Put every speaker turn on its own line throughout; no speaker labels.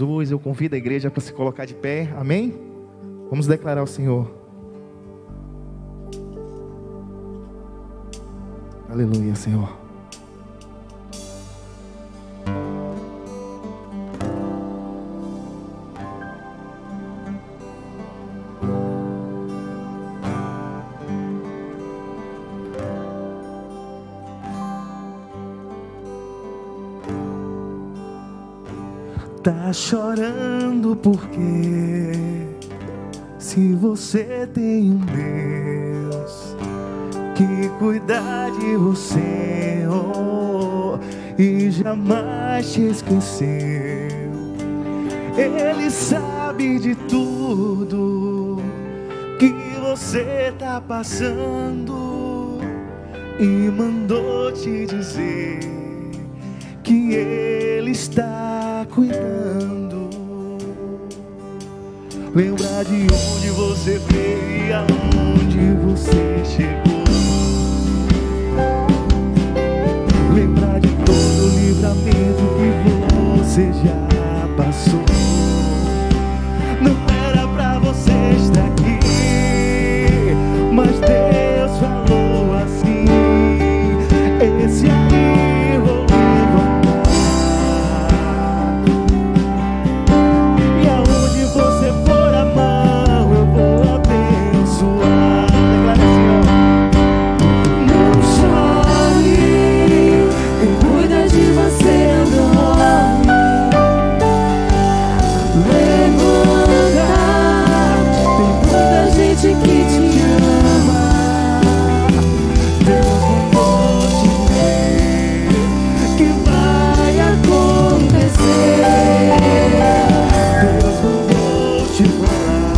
Jesus. Eu convido a igreja para se colocar de pé, amém? Vamos declarar ao Senhor. Aleluia, Senhor. Tá chorando porque se você tem um Deus que cuida de você, oh, e jamais te esqueceu. Ele sabe de tudo que você tá passando e mandou te dizer que Ele está cuidando. Lembrar de onde você veio e aonde você chegou. Lembrar de todo o livramento que você já passou. Não era pra você estar aqui, mas Deus falou assim: esse aí vou levantar. E aonde você pôr a mão eu vou abençoar. Declara assim, ó: não chore, quem cuida de você não morre. Levanta, tem muita gente que te ama. Deus mandou te dizer que vai acontecer. Deus mandou te falar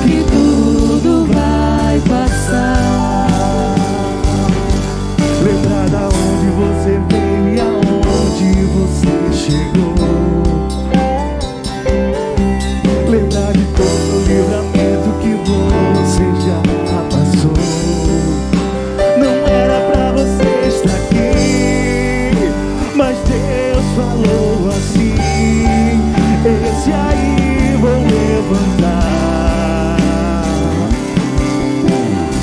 que tudo vai passar. Lembrar da onde você veio e aonde você chegou. Lembrar de todo o livramento que você já passou. Não era pra você estar aqui, mas Deus falou assim: esse aí vou levantar.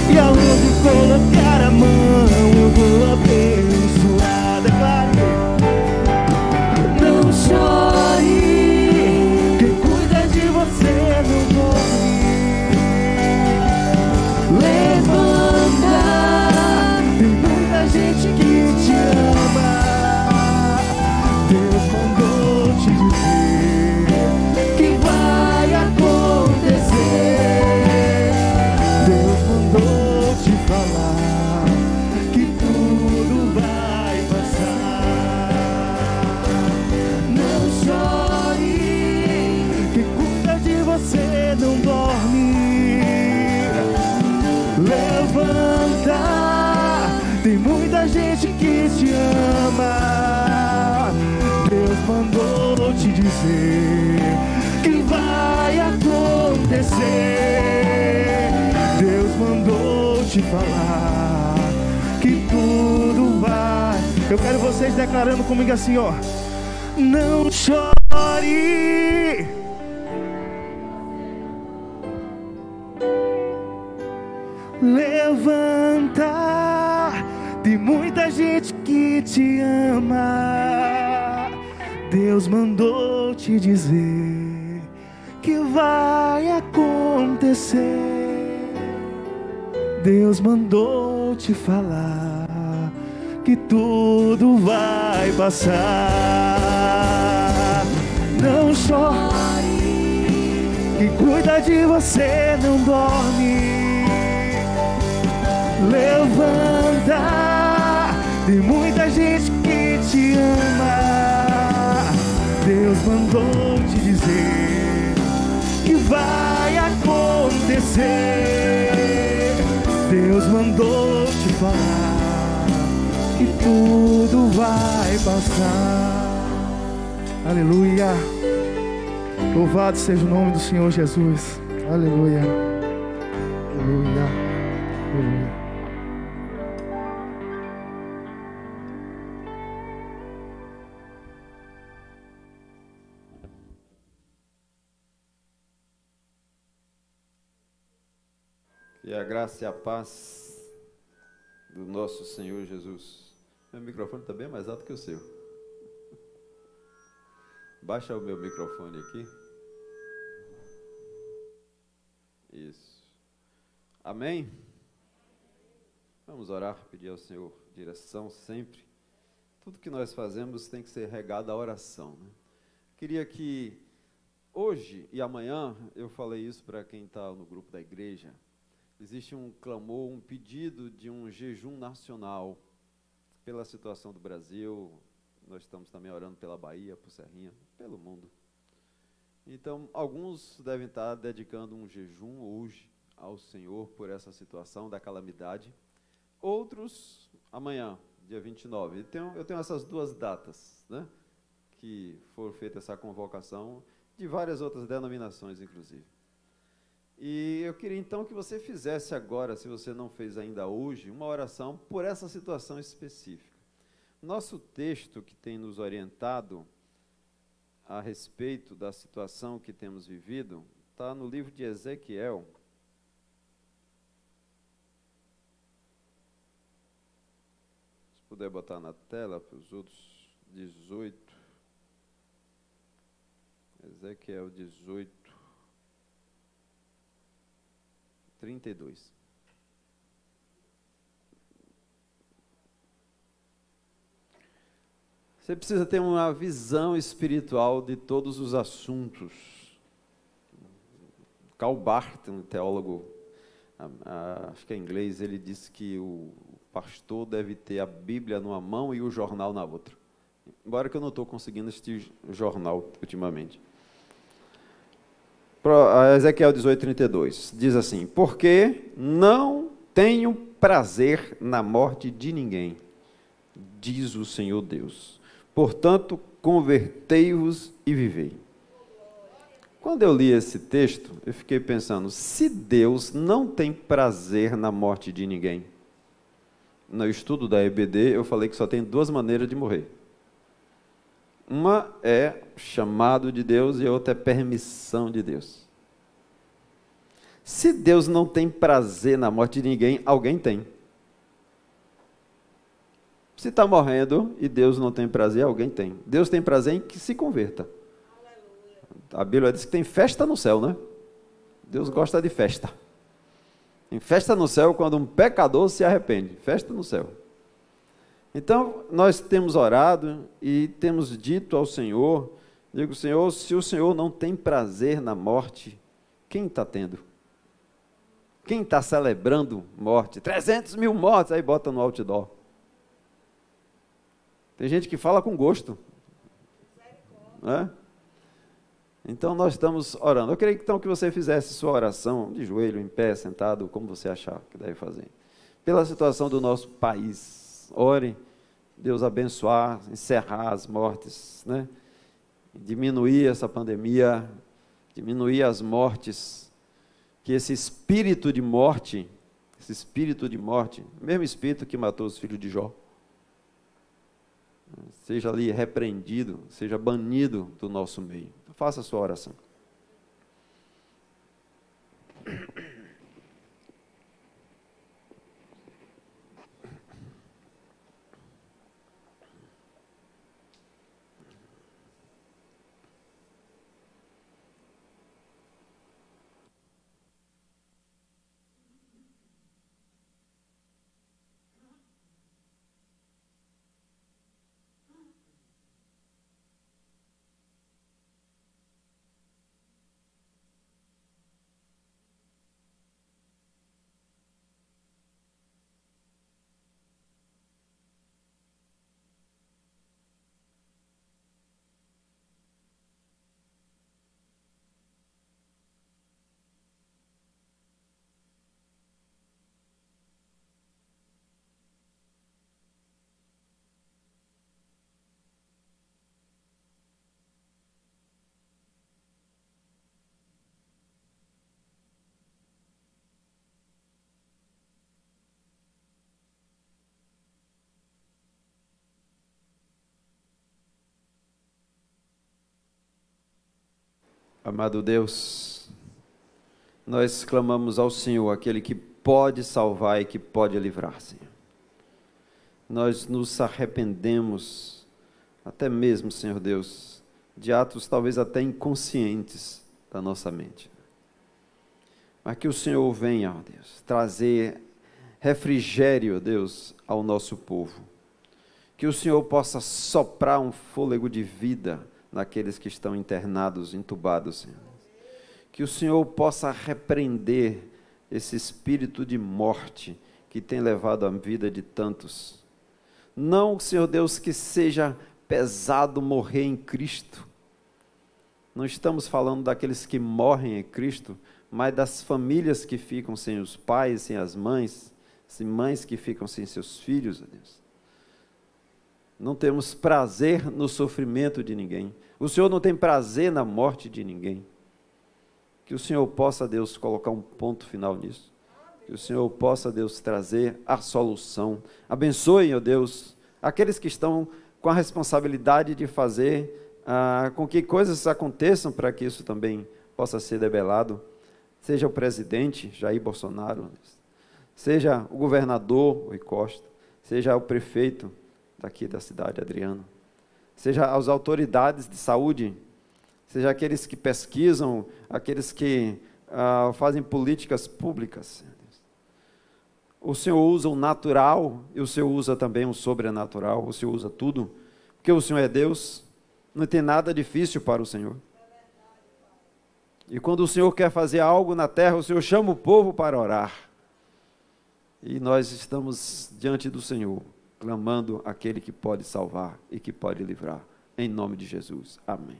E aonde colocar a mão eu vou abençoar. Declare: não chore, quem cuida de você não morre. Levanta, tem muita gente que te ama. Deus mandou te dizer que vai acontecer. Deus mandou te falar que tudo vai passar. Não chore, quem cuida de você não dorme. Levanta, tem muita gente que te ama. Deus mandou te dizer que vai acontecer. Deus mandou te falar que tudo vai. Eu quero vocês declarando comigo assim, ó: não chore. Levanta, tem muita gente que te ama. Deus mandou te dizer que vai acontecer. Deus mandou te falar que tudo vai passar. Não chore, quem cuida de você não dorme. Levanta, tem muita gente que te ama. Deus mandou te dizer que vai acontecer. Deus mandou te falar que tudo vai passar. Aleluia. Louvado seja o nome do Senhor Jesus. Aleluia. Aleluia. Aleluia.
E a graça e a paz do nosso Senhor Jesus. Meu microfone está bem mais alto que o seu. Baixa o meu microfone aqui. Isso. Amém? Vamos orar, pedir ao Senhor direção sempre. Tudo que nós fazemos tem que ser regado à oração, né? Queria que hoje e amanhã, eu falei isso para quem está no grupo da igreja, existe um clamor, um pedido de um jejum nacional pela situação do Brasil. Nós estamos também orando pela Bahia, por Serrinha, pelo mundo. Então, alguns devem estar dedicando um jejum hoje ao Senhor por essa situação da calamidade. Outros, amanhã, dia 29. Eu tenho essas duas datas, né, que for feita essa convocação, de várias outras denominações, inclusive. E eu queria então que você fizesse agora, se você não fez ainda hoje, uma oração por essa situação específica. Nosso texto que tem nos orientado a respeito da situação que temos vivido está no livro de Ezequiel. Se puder botar na tela para os outros 18. Ezequiel 18. 32. Você precisa ter uma visão espiritual de todos os assuntos. Karl Barth, um teólogo, acho que é inglês, ele disse que o pastor deve ter a Bíblia numa mão e o jornal na outra. Embora que eu não estou conseguindo assistir jornal ultimamente. Ezequiel 18, 32, diz assim: porque não tenho prazer na morte de ninguém, diz o Senhor Deus. Portanto, convertei-vos e vivei. Quando eu li esse texto, eu fiquei pensando, se Deus não tem prazer na morte de ninguém, no estudo da EBD, eu falei que só tem duas maneiras de morrer. Uma é chamado de Deus e a outra é permissão de Deus. Se Deus não tem prazer na morte de ninguém, alguém tem. Se está morrendo e Deus não tem prazer, alguém tem. Deus tem prazer em que se converta. A Bíblia diz que tem festa no céu, né? Deus gosta de festa. Tem festa no céu quando um pecador se arrepende. Festa no céu. Então, nós temos orado e temos dito ao Senhor, digo, Senhor, se o Senhor não tem prazer na morte, quem está tendo? Quem está celebrando morte? 300 mil mortes, aí bota no outdoor. Tem gente que fala com gosto. Né? Então, nós estamos orando. Eu queria então que você fizesse sua oração de joelho, em pé, sentado, como você achar que deve fazer. Pela situação do nosso país. Ore, Deus abençoar, encerrar as mortes, né? Diminuir essa pandemia, diminuir as mortes, que esse espírito de morte, mesmo espírito que matou os filhos de Jó, seja ali repreendido, seja banido do nosso meio. Faça a sua oração. Amado Deus, nós clamamos ao Senhor, aquele que pode salvar e que pode livrar, Senhor. Nós nos arrependemos, até mesmo, Senhor Deus, de atos talvez até inconscientes da nossa mente. Mas que o Senhor venha, ó Deus, trazer refrigério, ó Deus, ao nosso povo. Que o Senhor possa soprar um fôlego de vida naqueles que estão internados, entubados, Senhor. Que o Senhor possa repreender esse espírito de morte que tem levado a vida de tantos. Não, Senhor Deus, que seja pesado morrer em Cristo. Não estamos falando daqueles que morrem em Cristo, mas das famílias que ficam sem os pais, sem as mães, sem mães que ficam sem seus filhos, ó Deus. Não temos prazer no sofrimento de ninguém. O Senhor não tem prazer na morte de ninguém. Que o Senhor possa, Deus, colocar um ponto final nisso. Que o Senhor possa, Deus, trazer a solução. Abençoe, ó Deus, aqueles que estão com a responsabilidade de fazer com que coisas aconteçam para que isso também possa ser debelado. Seja o presidente, Jair Bolsonaro, seja o governador, Rui Costa, seja o prefeito daqui da cidade, Adriano, seja as autoridades de saúde, seja aqueles que pesquisam, aqueles que fazem políticas públicas. O Senhor usa o natural e o Senhor usa também o sobrenatural, o Senhor usa tudo, porque o Senhor é Deus, não tem nada difícil para o Senhor. E quando o Senhor quer fazer algo na terra, o Senhor chama o povo para orar. E nós estamos diante do Senhor, clamando aquele que pode salvar e que pode livrar, em nome de Jesus. Amém.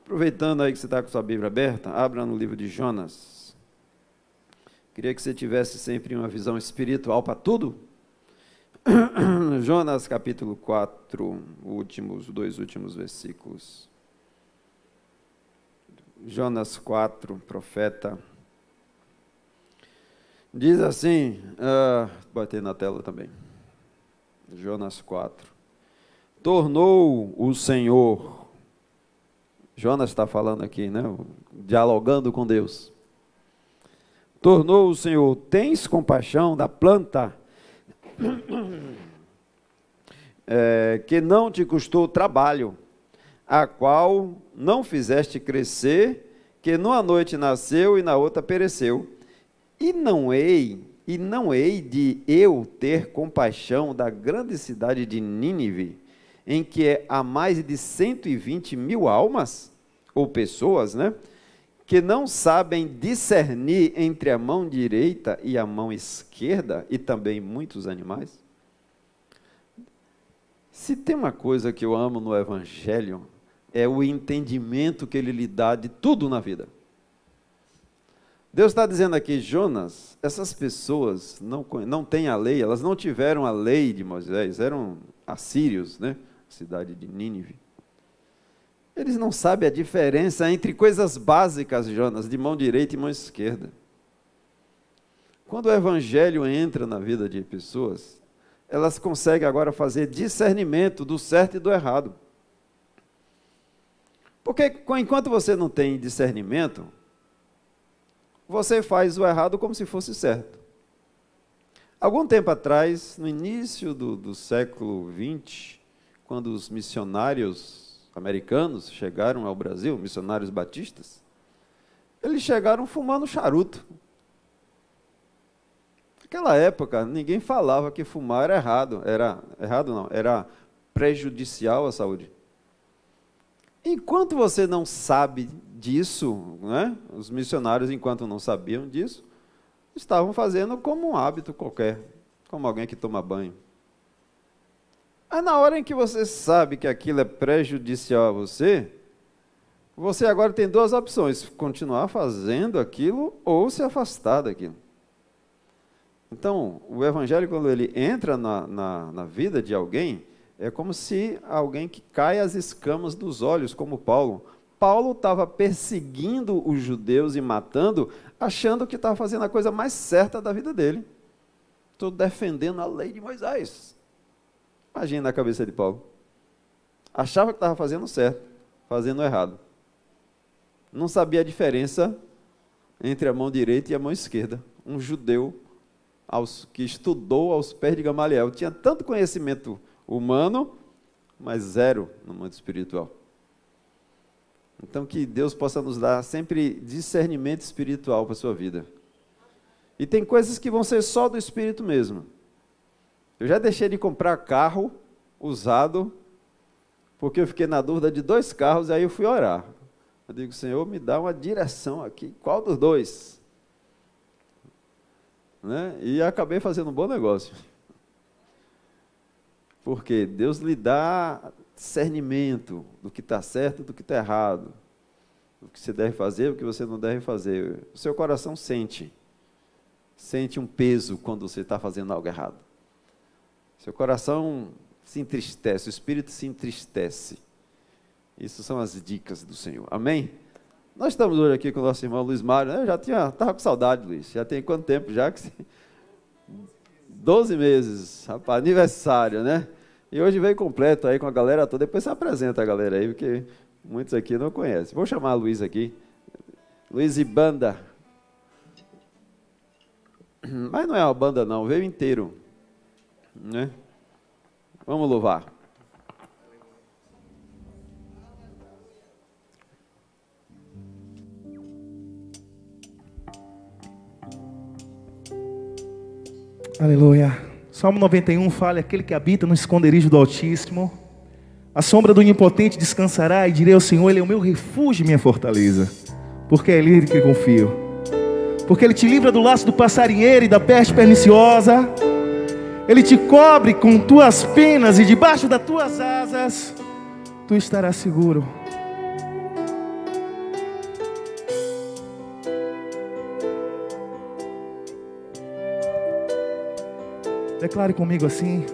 Aproveitando aí que você está com sua Bíblia aberta, abra no livro de Jonas. Queria que você tivesse sempre uma visão espiritual para tudo. Jonas capítulo 4, os dois últimos versículos. Jonas 4, profeta. Diz assim, botei na tela também. Jonas 4. Tornou o Senhor. Jonas está falando aqui, né? Dialogando com Deus. Tornou o Senhor, tens compaixão da planta que não te custou trabalho, a qual não fizeste crescer, que numa noite nasceu e na outra pereceu. E não hei de eu ter compaixão da grande cidade de Nínive, em que há mais de 120 mil almas, ou pessoas, né, que não sabem discernir entre a mão direita e a mão esquerda, e também muitos animais? Se tem uma coisa que eu amo no Evangelho, é o entendimento que ele lhe dá de tudo na vida. Deus está dizendo aqui, Jonas, essas pessoas não têm a lei, elas não tiveram a lei de Moisés, eram assírios, né? Cidade de Nínive. Eles não sabem a diferença entre coisas básicas, Jonas, de mão direita e mão esquerda. Quando o Evangelho entra na vida de pessoas, elas conseguem agora fazer discernimento do certo e do errado. Porque enquanto você não tem discernimento, você faz o errado como se fosse certo. Algum tempo atrás, no início do século XX, quando os missionários americanos chegaram ao Brasil, missionários batistas, eles chegaram fumando charuto. Naquela época, ninguém falava que fumar era errado. Era prejudicial à saúde. Enquanto você não sabe disso, né? Os missionários, enquanto não sabiam disso, estavam fazendo como um hábito qualquer, como alguém que toma banho. Mas na hora em que você sabe que aquilo é prejudicial a você agora tem duas opções: continuar fazendo aquilo ou se afastar daquilo. Então, o Evangelho, quando ele entra na vida de alguém, é como se alguém que cai as escamas dos olhos, como Paulo. Paulo estava perseguindo os judeus e matando, achando que estava fazendo a coisa mais certa da vida dele. Estou defendendo a lei de Moisés. Imagina na cabeça de Paulo. Achava que estava fazendo certo, fazendo errado. Não sabia a diferença entre a mão direita e a mão esquerda. um judeu que estudou aos pés de Gamaliel. Tinha tanto conhecimento humano, mas zero no mundo espiritual. Então, que Deus possa nos dar sempre discernimento espiritual para a sua vida. E tem coisas que vão ser só do Espírito mesmo. Eu já deixei de comprar carro usado, porque eu fiquei na dúvida de 2 carros, e aí eu fui orar. Eu digo, Senhor, me dá uma direção aqui, qual dos 2? Né? E acabei fazendo um bom negócio. Porque Deus lhe dá discernimento do que está certo e do que está errado, do que você deve fazer, do que você não deve fazer. O seu coração sente um peso quando você está fazendo algo errado. Seu coração se entristece, o espírito se entristece. Isso são as dicas do Senhor. Amém? Nós estamos hoje aqui com o nosso irmão Luiz Mário, né? Eu já estava com saudade, Luiz. Já tem quanto tempo já? 12 meses, rapaz, aniversário, né? E hoje veio completo aí com a galera toda. Depois você apresenta a galera aí, porque muitos aqui não conhecem. Vou chamar a Luiz aqui. Luiz e banda. Mas não é uma banda não, veio inteiro. Né? Vamos louvar.
Aleluia. Salmo 91 fala: aquele que habita no esconderijo do Altíssimo, a sombra do Onipotente descansará, e direi ao Senhor, Ele é o meu refúgio e minha fortaleza, porque é nele que confio. Porque Ele te livra do laço do passarinheiro e da peste perniciosa. Ele te cobre com tuas penas, e debaixo das tuas asas tu estarás seguro. Declare comigo assim: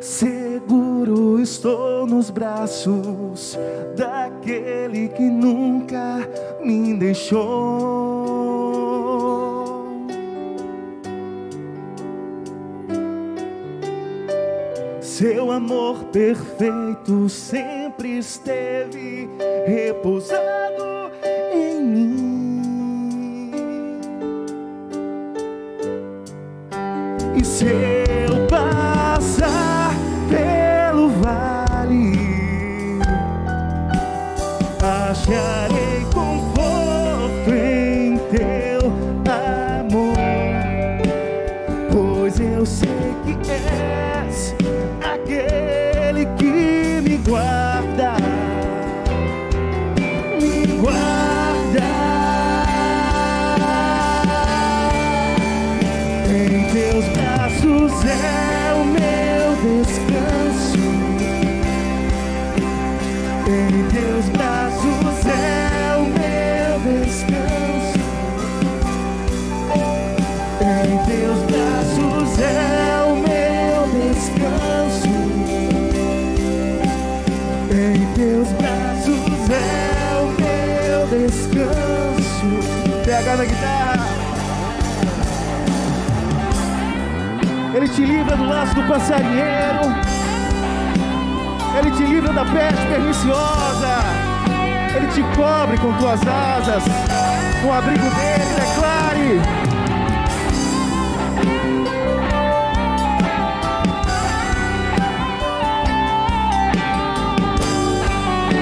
seguro estou nos braços daquele que nunca me deixou. Seu amor perfeito sempre esteve repousado em mim. E se eu passar pelo vale, acharei conforto em teu amor, pois eu sei que és aquele que me guarda. Em teus braços é o meu descanso. Em teus braços é o meu descanso. Em teus braços é o meu descanso. Em teus braços é o meu descanso. PH na guitarra. Ele te livra do laço do passarinheiro. Ele te livra da peste perniciosa. Ele te cobre com tuas asas. Com o abrigo dele, declare.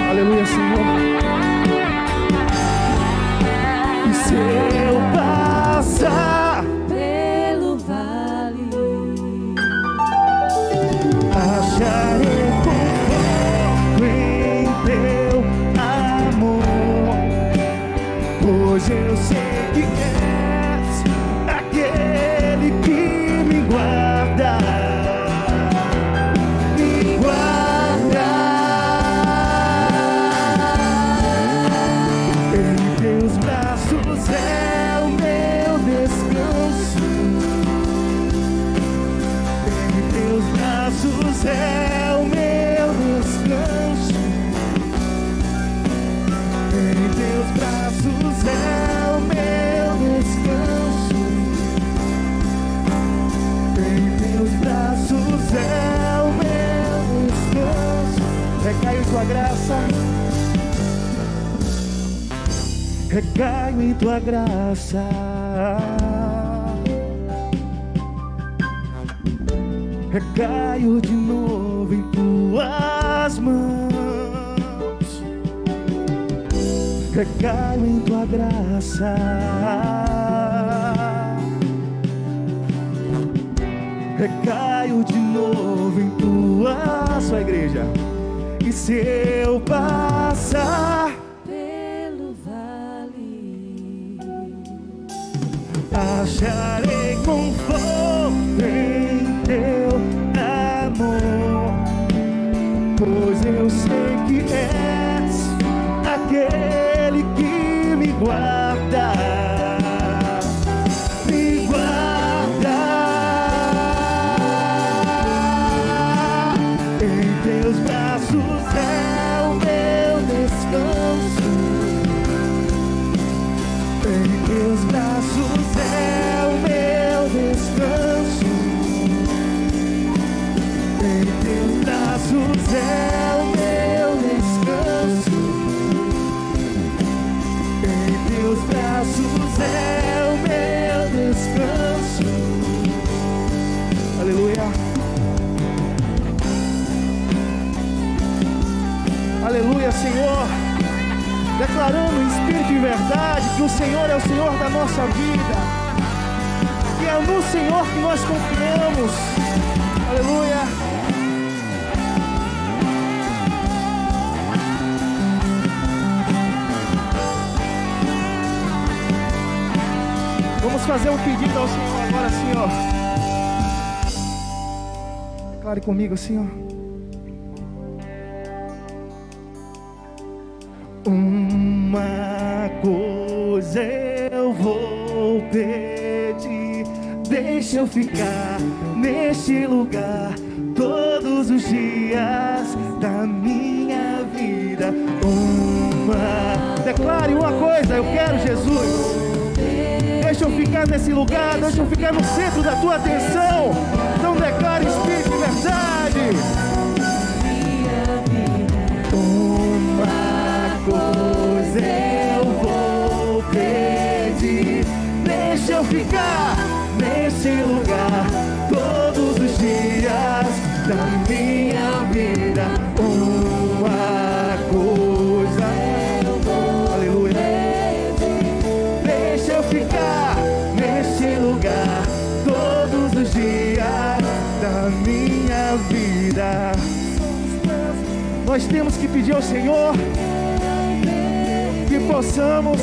Aleluia, Senhor. E se eu passar
pelo vale,
acharei conforto em teu amor, pois eu sei que és aquele que me guarda. Me guarda. Em teus braços é o meu descanso. Em teus braços é o meu descanso. Em teus braços é o meu descanso. Em teus braços é o meu descanso. Recaiu tua recaio em tua graça. Recaio de novo em tuas mãos. Recaio em tua graça. Recaio de novo em tua, sua igreja. E se eu passar
pelo vale,
acharei conforto em teu amor, pois eu sei que és aquele que me guarda. Me guarda em teus braços, é o meu descanso. Em teus braços é o meu descanso. Em teus braços é o meu descanso. Em teus braços é o meu descanso. Aleluia. Aleluia, Senhor. Declarando em espírito e verdade que o Senhor é o Senhor da nossa vida, que é no Senhor que nós confiamos. Aleluia. Vamos fazer um pedido ao Senhor agora, Senhor. Declare comigo, Senhor. Uma coisa eu vou pedir, deixa eu ficar neste lugar todos os dias da minha vida. Declare uma coisa, eu quero Jesus. Deixa eu ficar nesse lugar, deixa eu ficar no centro da tua atenção. Então declare espírito e verdade. Uma coisa eu vou pedir, deixa eu ficar nesse lugar todos os dias da minha vida. Uma coisa eu vou, aleluia, pedir, deixa eu ficar nesse lugar todos os dias da minha vida. Nós temos que pedir ao Senhor que possamos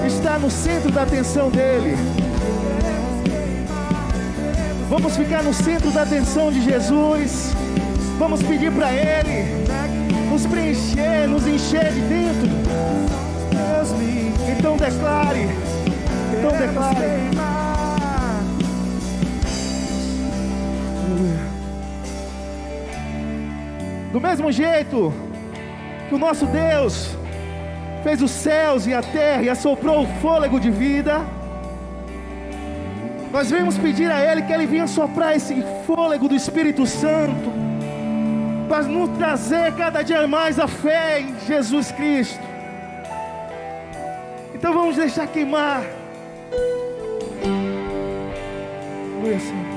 estar no centro da atenção dEle. Vamos ficar no centro da atenção de Jesus. Vamos pedir para Ele nos preencher, nos encher de dentro. Então declare. Então declare. Do mesmo jeito que o nosso Deus fez os céus e a terra e assoprou o fôlego de vida, nós vamos pedir a Ele que Ele venha soprar esse fôlego do Espírito Santo para nos trazer cada dia mais a fé em Jesus Cristo. Então vamos deixar queimar. Aleluia, Senhor.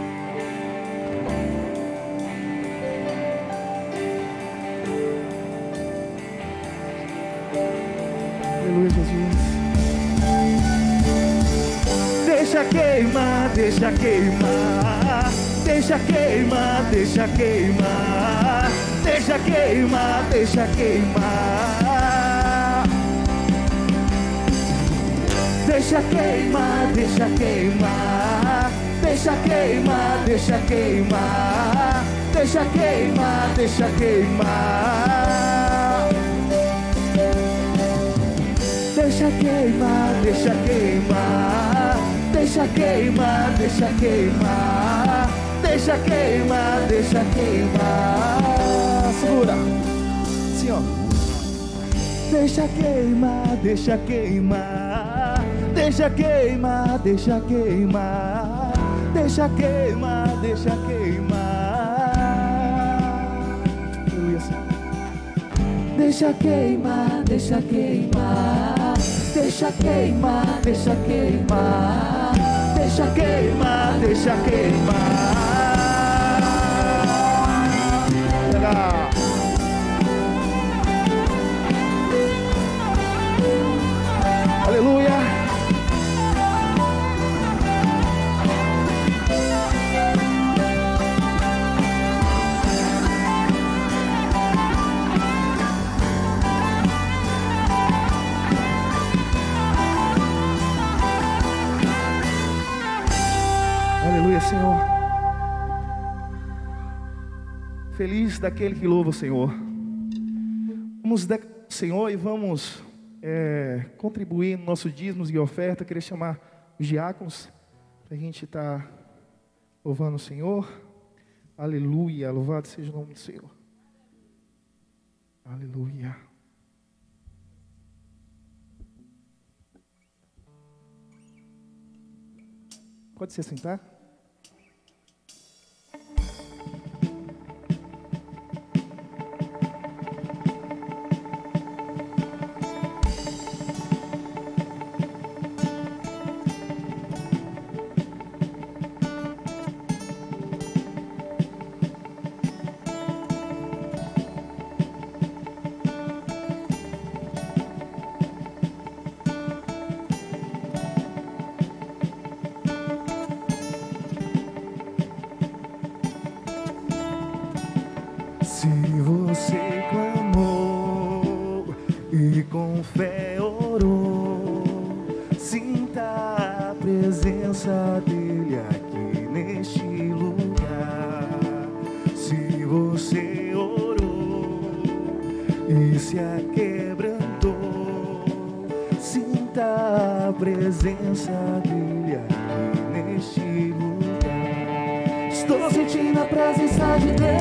Aleluia, Jesus. Deixa queimar, deixa queimar, deixa queimar, deixa queimar, deixa queimar, deixa queimar, deixa queimar, deixa queimar, deixa queimar, deixa queimar, deixa queimar, deixa queimar, deixa queimar, deixa queimar, deixa queimar, deixa queimar, deixa queimar, deixa queimar. Segura, assim ó. Deixa queimar, deixa queimar, deixa queimar, deixa queimar, deixa queimar, deixa queimar. Deixa queimar,
deixa queimar, deixa queimar, deixa queimar, deixa queimar, deixa queimar.
Aleluia. Aleluia, Senhor. Feliz daquele que louva o Senhor. Vamos dar ao Senhor e vamos contribuir no nosso dízimos e oferta. Eu queria chamar os diáconos para a gente estar louvando o Senhor. Aleluia, louvado seja o nome do Senhor. Aleluia. Pode se sentar. Se você clamou e com fé orou, sinta a presença dele aqui neste lugar. Se você orou e se aquebrantou, sinta a presença dele aqui neste lugar. Estou sentindo a presença de Deus.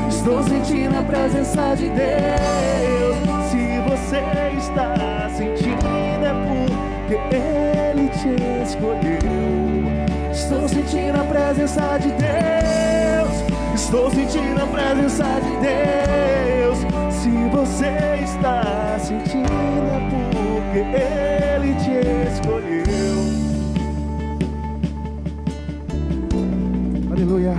Estou sentindo a presença de Deus. Se você está sentindo é porque Ele te escolheu. Estou sentindo a presença de Deus. Estou sentindo a presença de Deus. Se você está sentindo é porque Ele te escolheu. Aleluia.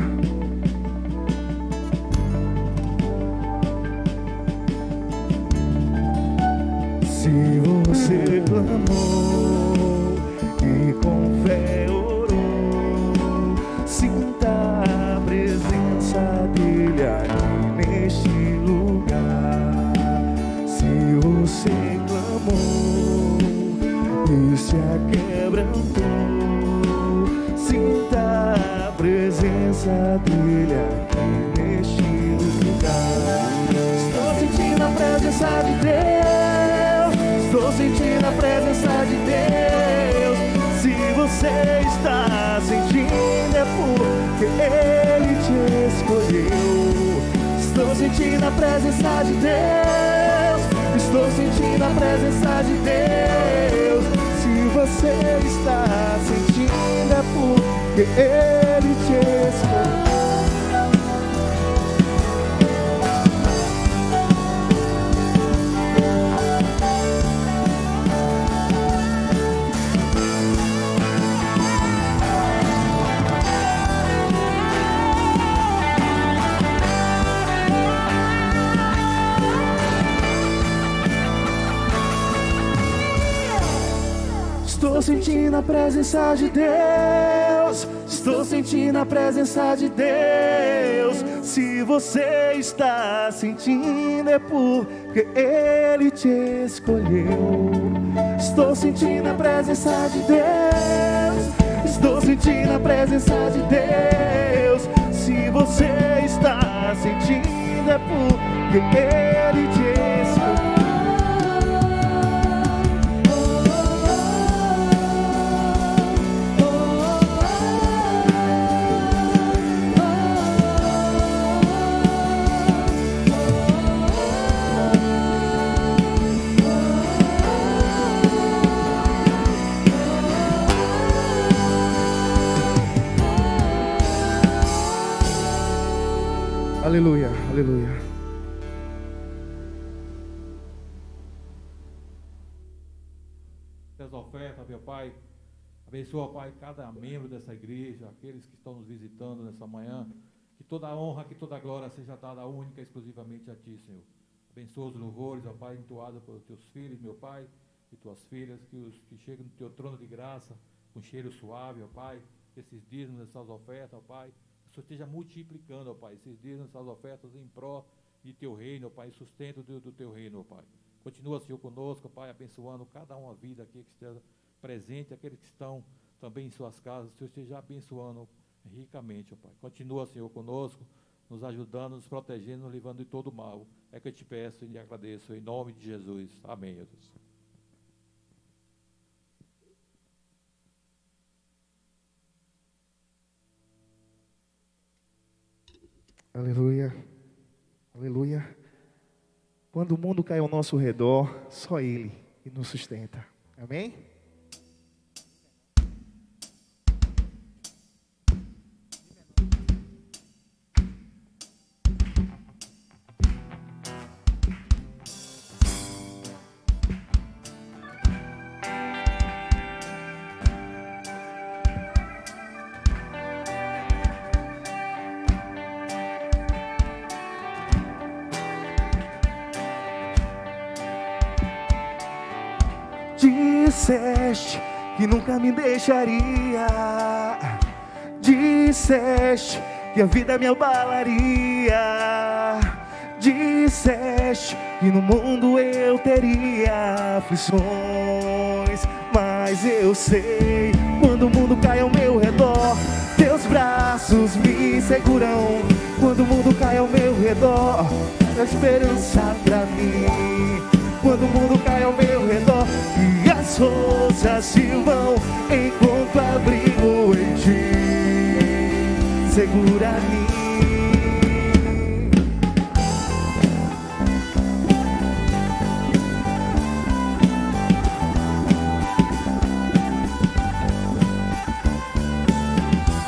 Se você clamou e com fé orou, sinta a presença dele aqui neste lugar. Se você clamou e se aquebrantou, sinta a presença dele aqui neste lugar. Estou sentindo a presença de Deus. Estou sentindo a presença de Deus. Se você está sentindo é porque Ele te escolheu. Estou sentindo a presença de Deus. Estou sentindo a presença de Deus. Se você está sentindo é porque Ele te escolheu. Estou sentindo a presença de Deus. Estou sentindo a presença de Deus. Se você está sentindo é porque Ele te escolheu. Estou sentindo a presença de Deus. Estou sentindo a presença de Deus. Se você está sentindo é porque Ele te escolheu. Aleluia, aleluia.
Abençoa, ó Pai, cada membro dessa igreja, aqueles que estão nos visitando nessa manhã. Que toda a honra, que toda a glória seja dada única e exclusivamente a Ti, Senhor. Abençoa os louvores, ó Pai, entoados pelos Teus filhos, meu Pai, e Tuas filhas, que os que chegam no Teu trono de graça, com cheiro suave, ó Pai, esses dízimos, essas ofertas, ó Pai, que o Senhor esteja multiplicando, ó Pai, esses dízimos, essas ofertas em pró de Teu reino, ó Pai, sustento do Teu reino, ó Pai. Continua, Senhor, conosco, ó Pai, abençoando cada uma vida aqui que esteja presente, aqueles que estão também em suas casas, o Senhor esteja abençoando ricamente, ó Pai. Continua, Senhor, conosco, nos ajudando, nos protegendo, nos livrando de todo mal. É que eu te peço e te agradeço, em nome de Jesus. Amém, Jesus.
Aleluia, aleluia. Quando o mundo cai ao nosso redor, só Ele que nos sustenta. Amém? Disseste que nunca me deixaria, disseste que a vida me abalaria, disseste que no mundo eu teria aflições, mas eu sei, quando o mundo cai ao meu redor, teus braços me seguram. Quando o mundo cai ao meu redor, a esperança pra mim. Quando o mundo cai ao meu redor e as forças se vão, encontro abrigo em Ti, segura-me.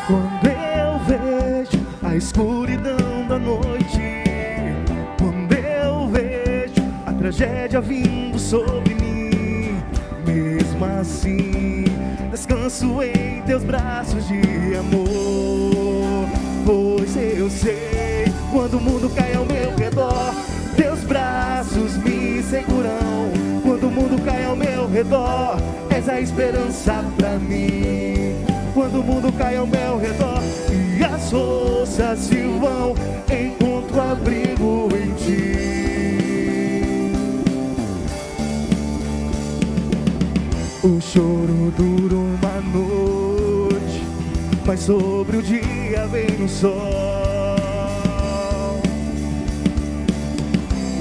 Quando eu vejo a escuridão da noite, quando eu vejo a tragédia vindo sobre mim, mesmo assim descanso em teus braços de amor. Pois eu sei, quando o mundo cai ao meu redor, teus braços me seguram. Quando o mundo cai ao meu redor, és a esperança pra mim. Quando o mundo cai ao meu redor e as forças se vão, encontro abrigo em Ti. O choro dura uma noite, mas sobre o dia vem o sol,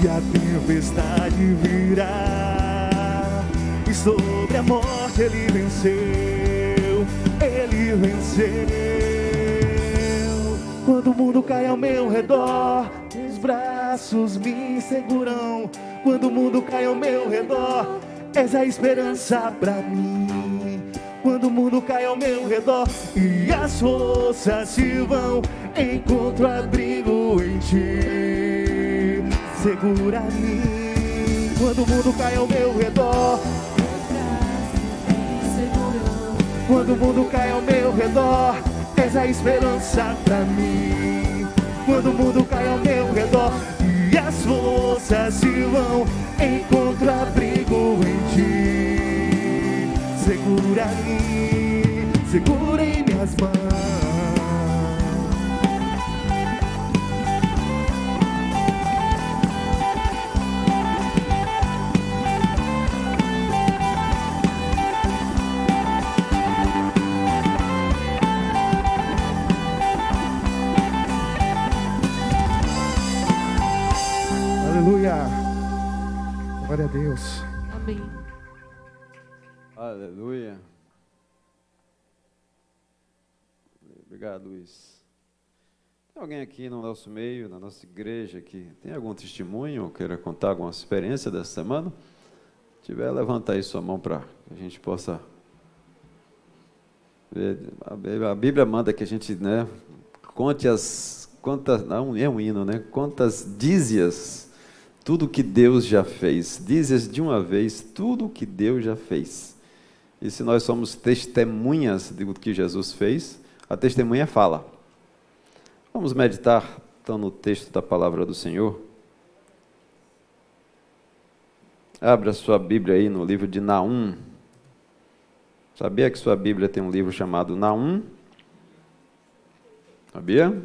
e a tempestade virá, e sobre a morte Ele venceu, Ele venceu. Quando o mundo cai ao meu redor, teus braços me seguram. Quando o mundo cai ao meu redor, és a esperança pra mim. Quando o mundo cai ao meu redor e as forças se vão, encontro abrigo em Ti, segura-me. Quando o mundo cai ao meu redor, quando o mundo cai ao meu redor, és a esperança pra mim. Quando o mundo cai ao meu redor e as forças se vão, encontro abrigo em Ti, segura-me, segura em minhas mãos. Aleluia. Glória a Deus.
Amém.
Aleluia. Obrigado, Luiz. Tem alguém aqui no nosso meio, na nossa igreja, que tem algum testemunho ou queira contar alguma experiência dessa semana? Se tiver, levanta aí sua mão para que a gente possa ver. A Bíblia manda que a gente, né, conte quantas, não é um hino, né? Quantas dízias, tudo que Deus já fez. Dízias de uma vez, tudo que Deus já fez. E se nós somos testemunhas do que Jesus fez, a testemunha fala. Vamos meditar, então, no texto da palavra do Senhor. Abra sua Bíblia aí no livro de Naum. Sabia que sua Bíblia tem um livro chamado Naum? Sabia?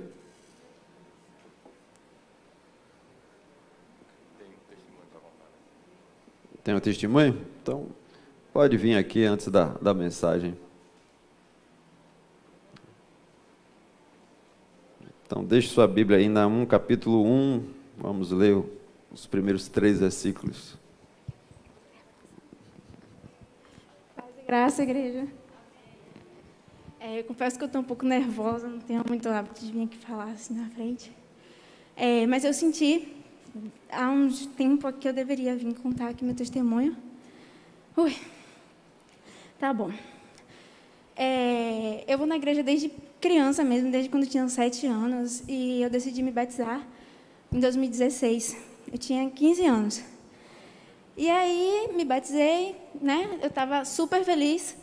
Tem um testemunho? Então, pode vir aqui antes da mensagem. Então, deixe sua Bíblia aí, Naum, capítulo 1. Vamos ler os primeiros 3 versículos.
Paz e graça, igreja. Eu confesso que eu estou um pouco nervosa, não tenho muito hábito de vir aqui falar assim na frente. Mas eu senti, há um tempo que eu deveria vir contar aqui meu testemunho. Tá bom. Eu vou na igreja desde criança mesmo, desde quando eu tinha 7 anos, e eu decidi me batizar em 2016. Eu tinha 15 anos. E aí, me batizei, né? Eu estava super feliz.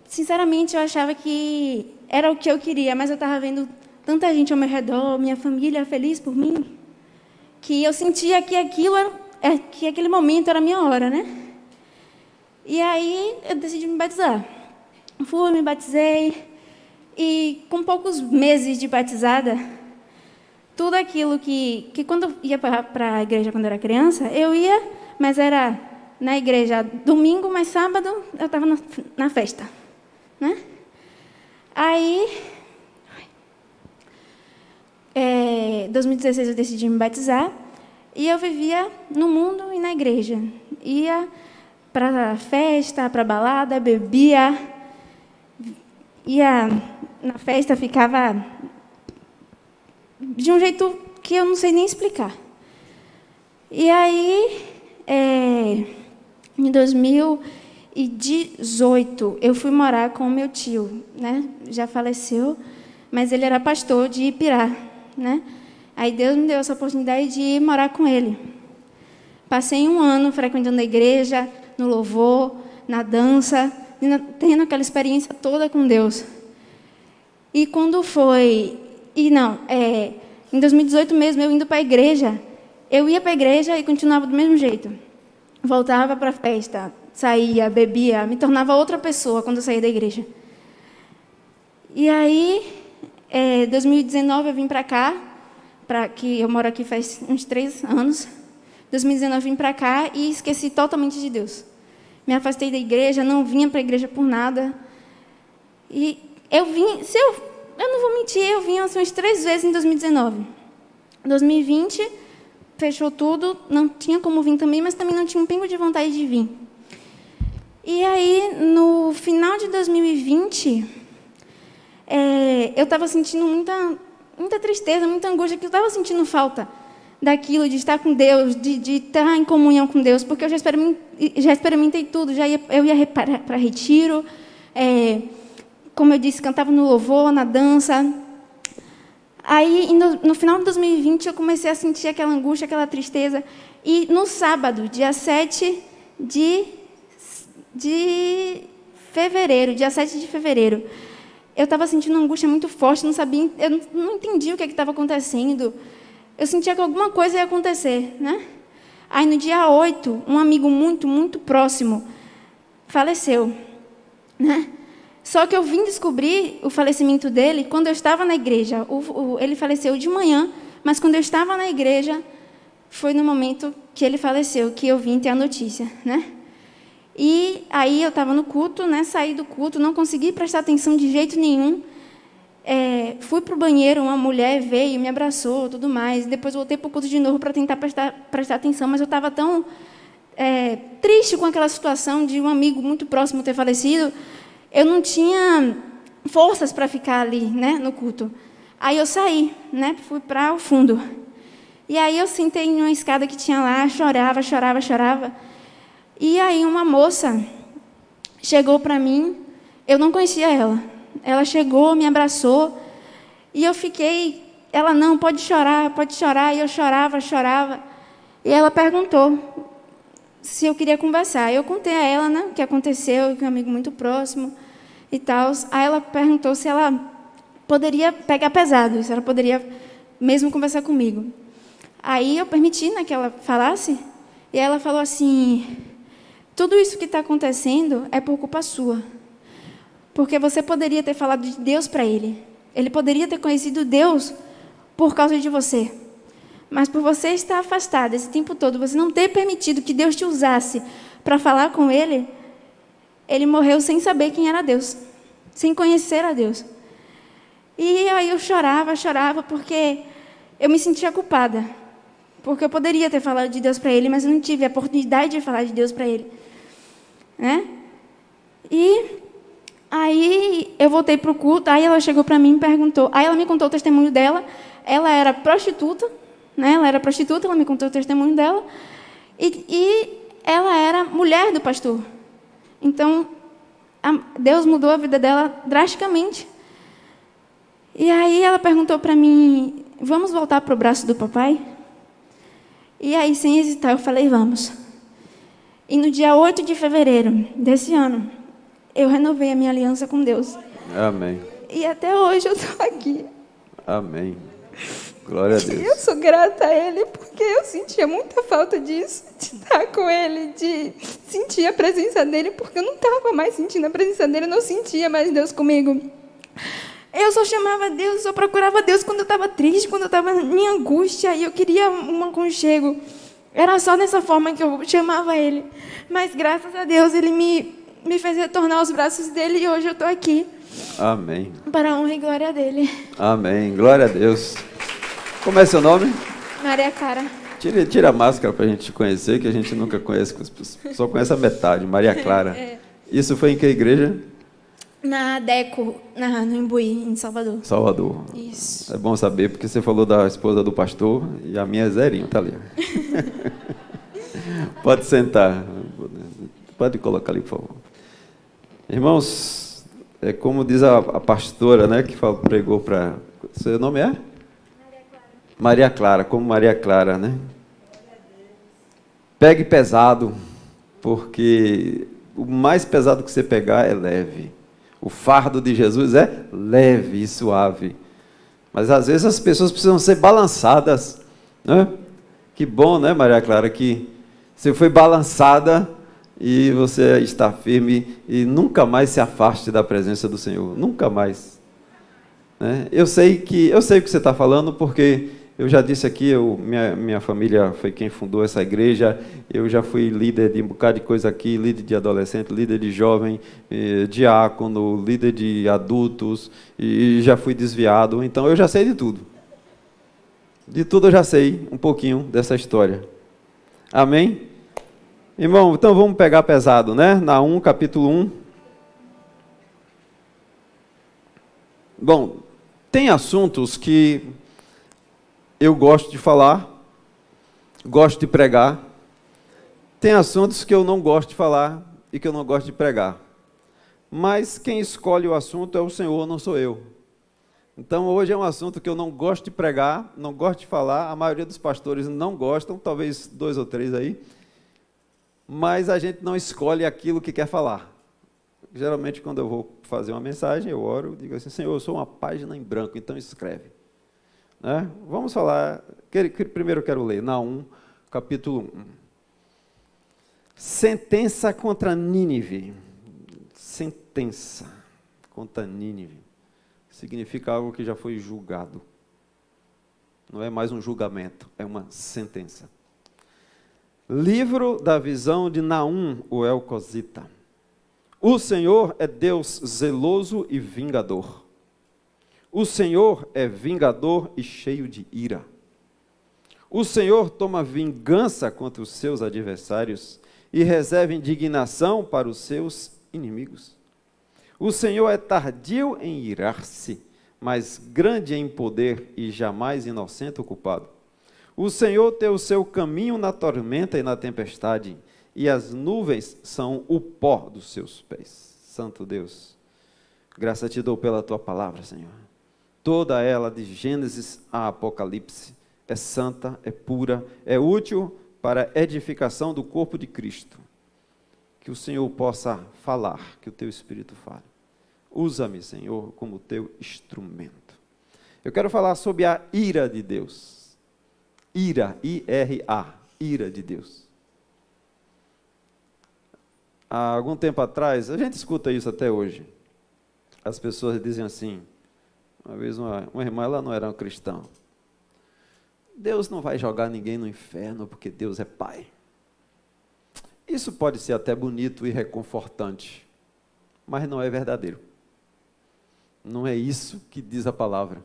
Sinceramente, eu achava que era o que eu queria, mas eu estava vendo tanta gente ao meu redor, minha família feliz por mim, que eu sentia que que aquele momento era a minha hora, né? E aí, eu decidi me batizar. Fui, me batizei, e com poucos meses de batizada, tudo aquilo que quando eu ia para a igreja quando eu era criança, eu ia, mas era na igreja domingo, mas sábado eu estava na festa, né? Aí, em 2016 eu decidi me batizar, e eu vivia no mundo e na igreja. Ia para festa, para balada, bebia, ia na festa, ficava de um jeito que eu não sei nem explicar. E aí, em 2018, eu fui morar com o meu tio, né? Já faleceu, mas ele era pastor de Ipirá, né? Aí Deus me deu essa oportunidade de ir morar com ele. Passei 1 ano frequentando a igreja, no louvor, na dança, tendo aquela experiência toda com Deus. E quando foi... em 2018 mesmo, eu indo para a igreja, eu ia para a igreja e continuava do mesmo jeito. Voltava para a festa, saía, bebia, me tornava outra pessoa quando eu saía da igreja. E aí, 2019 eu vim para cá, que eu moro aqui faz uns 3 anos. 2019 eu vim para cá e esqueci totalmente de Deus. Me afastei da igreja, não vinha para a igreja por nada. E eu vim, eu não vou mentir, eu vim assim, umas 3 vezes em 2019. 2020, fechou tudo, não tinha como vir também, mas também não tinha um pingo de vontade de vir. E aí, no final de 2020, eu estava sentindo muita tristeza, muita angústia, que eu estava sentindo falta daquilo, de estar com Deus, de estar em comunhão com Deus, porque eu já experimentei tudo, eu ia para retiro, como eu disse, cantava no louvor, na dança. Aí, no final de 2020, eu comecei a sentir aquela angústia, aquela tristeza, e no sábado, dia 7 de fevereiro, eu estava sentindo uma angústia muito forte, não sabia, eu não entendia o que estava acontecendo. Eu sentia que alguma coisa ia acontecer, né? Aí, no dia 8, um amigo muito, muito próximo faleceu, né? Só que eu vim descobrir o falecimento dele quando eu estava na igreja. Ele faleceu de manhã, mas quando eu estava na igreja, foi no momento que ele faleceu, que eu vim ter a notícia, né? E aí eu estava no culto, né? Saí do culto, não consegui prestar atenção de jeito nenhum. Fui para o banheiro, uma mulher veio, me abraçou, tudo mais. Depois voltei para o culto de novo para tentar prestar atenção, mas eu estava tão triste com aquela situação de um amigo muito próximo ter falecido. Eu não tinha forças para ficar ali, né, no culto. Aí eu saí, né, fui para o fundo. E aí eu sentei em uma escada que tinha lá, chorava. E aí uma moça chegou para mim, eu não conhecia ela. Ela chegou, me abraçou, e eu fiquei... Ela, não, pode chorar. E eu chorava. E ela perguntou, se eu queria conversar. Eu contei a ela, né, o que aconteceu, que é um amigo muito próximo e tal. Aí ela perguntou se ela poderia pegar pesado, se ela poderia mesmo conversar comigo. Aí eu permiti, né, que ela falasse, e ela falou assim: tudo isso que está acontecendo é por culpa sua. Porque você poderia ter falado de Deus para ele. Ele poderia ter conhecido Deus por causa de você. Mas por você estar afastada esse tempo todo, você não ter permitido que Deus te usasse para falar com ele, ele morreu sem saber quem era Deus, sem conhecer a Deus. E aí eu chorava, porque eu me sentia culpada. Porque eu poderia ter falado de Deus para ele, mas eu não tive a oportunidade de falar de Deus para ele. Né? E aí eu voltei para o culto, aí ela chegou para mim e perguntou. Aí ela me contou o testemunho dela. Ela era prostituta, né? Ela me contou o testemunho dela. E ela era mulher do pastor. Então, Deus mudou a vida dela drasticamente. E aí ela perguntou para mim: vamos voltar para o braço do papai? E aí, sem hesitar, eu falei: vamos. E no dia 8 de fevereiro desse ano, eu renovei a minha aliança com Deus.
Amém.
E até hoje eu estou aqui.
Amém. Glória a Deus.
Eu sou grata a Ele, porque eu sentia muita falta disso, de estar com Ele, de sentir a presença dEle, porque eu não estava mais sentindo a presença dEle, eu não sentia mais Deus comigo. Eu só chamava Deus, só procurava Deus quando eu estava triste, quando eu estava em angústia, e eu queria um aconchego. Era só dessa forma que eu chamava Ele. Mas, graças a Deus, Ele me fez retornar aos braços dEle, e hoje eu estou aqui.
Amém.
Para a honra e glória dEle.
Amém. Glória a Deus. Como é seu nome?
Maria Clara.
Tira a máscara para a gente te conhecer, que a gente nunca conhece, só conhece a metade. Maria Clara. Isso foi em que igreja?
Na Deco, no Imbuí, em Salvador.
Salvador.
Isso.
É bom saber, porque você falou da esposa do pastor, e a minha é Zerinho, tá ali. Pode sentar. Pode colocar ali, por favor. Irmãos, é como diz a pastora, né, que pregou para... Seu nome é? Maria Clara, como Maria Clara, né? Pegue pesado, porque o mais pesado que você pegar é leve. O fardo de Jesus é leve e suave. Mas às vezes as pessoas precisam ser balançadas, né? Que bom, né, Maria Clara, que você foi balançada e você está firme e nunca mais se afaste da presença do Senhor. Nunca mais. Né? Eu sei o que você está falando, porque eu já disse aqui, minha família foi quem fundou essa igreja, eu já fui líder de um bocado de coisa aqui, líder de adolescente, líder de jovem, diácono, líder de adultos, e já fui desviado, então eu já sei de tudo. De tudo eu já sei um pouquinho dessa história. Amém? Irmão, então vamos pegar pesado, né? Naum, capítulo 1. Bom, tem assuntos que eu gosto de falar, gosto de pregar. Tem assuntos que eu não gosto de falar e que eu não gosto de pregar. Mas quem escolhe o assunto é o Senhor, não sou eu. Então hoje é um assunto que eu não gosto de pregar, não gosto de falar. A maioria dos pastores não gostam, talvez 2 ou 3 aí. Mas a gente não escolhe aquilo que quer falar. Geralmente quando eu vou fazer uma mensagem, eu oro, digo assim: Senhor, eu sou uma página em branco, então escreve. Né? Vamos falar, primeiro eu quero ler, Naum, capítulo 1. Sentença contra Nínive. Sentença contra Nínive. Significa algo que já foi julgado. Não é mais um julgamento, é uma sentença. Livro da visão de Naum, o Elcosita. O Senhor é Deus zeloso e vingador. O Senhor é vingador e cheio de ira. O Senhor toma vingança contra os seus adversários e reserva indignação para os seus inimigos. O Senhor é tardio em irar-se, mas grande em poder e jamais inocente ou culpado. O Senhor tem o seu caminho na tormenta e na tempestade, e as nuvens são o pó dos seus pés. Santo Deus, graça te dou pela tua palavra, Senhor. Toda ela, de Gênesis a Apocalipse, é santa, é pura, é útil para a edificação do corpo de Cristo. Que o Senhor possa falar, que o teu Espírito fale. Usa-me, Senhor, como teu instrumento. Eu quero falar sobre a ira de Deus. Ira, I-R-A, ira de Deus. Há algum tempo atrás, a gente escuta isso até hoje. As pessoas dizem assim, uma vez uma irmã, ela não era uma cristã. Deus não vai jogar ninguém no inferno porque Deus é Pai. Isso pode ser até bonito e reconfortante, mas não é verdadeiro. Não é isso que diz a palavra.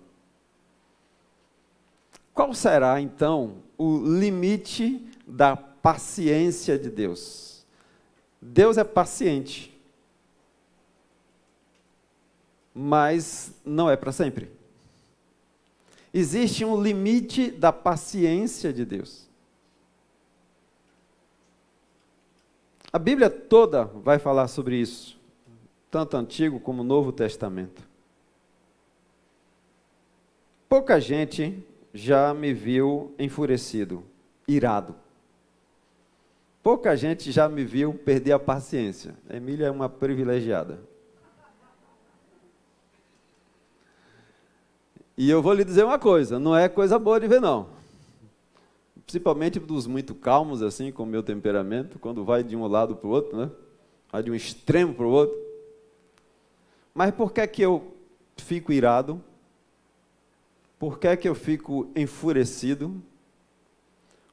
Qual será, então, o limite da paciência de Deus? Deus é paciente, mas não é para sempre. Existe um limite da paciência de Deus. A Bíblia toda vai falar sobre isso, tanto Antigo como Novo Testamento. Pouca gente já me viu enfurecido, irado. Pouca gente já me viu perder a paciência. A Emília é uma privilegiada. E eu vou lhe dizer uma coisa, não é coisa boa de ver, não. Principalmente dos muito calmos, assim, com o meu temperamento, quando vai de um lado para o outro, né? Vai de um extremo para o outro. Mas por que é que eu fico irado? Por que é que eu fico enfurecido?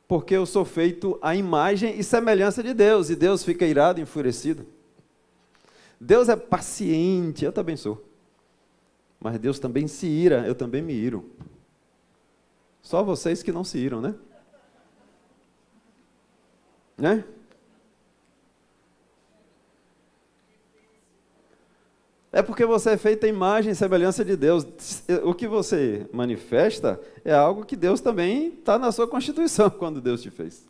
Porque eu sou feito à imagem e semelhança de Deus, e Deus fica irado e enfurecido. Deus é paciente, eu também sou. Mas Deus também se ira, eu também me iro. Só vocês que não se iram, né? Né? É porque você é feito à imagem e semelhança de Deus. O que você manifesta é algo que Deus também está na sua constituição quando Deus te fez.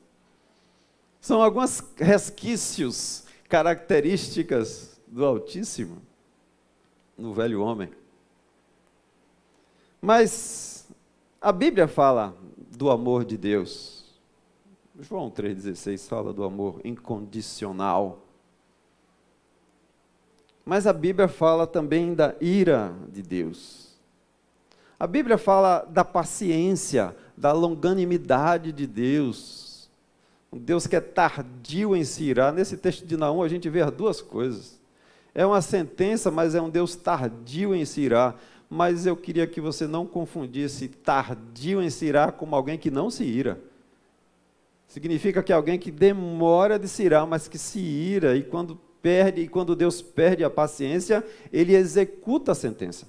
São alguns resquícios, características do Altíssimo no velho homem. Mas a Bíblia fala do amor de Deus. João 3,16 fala do amor incondicional. Mas a Bíblia fala também da ira de Deus. A Bíblia fala da paciência, da longanimidade de Deus. Um Deus que é tardio em se irar. Nesse texto de Naum a gente vê as duas coisas. É uma sentença, mas é um Deus tardio em se irar. Mas eu queria que você não confundisse tardio em se irar como alguém que não se ira. Significa que é alguém que demora de se irar, mas que se ira, e quando Deus perde a paciência, ele executa a sentença.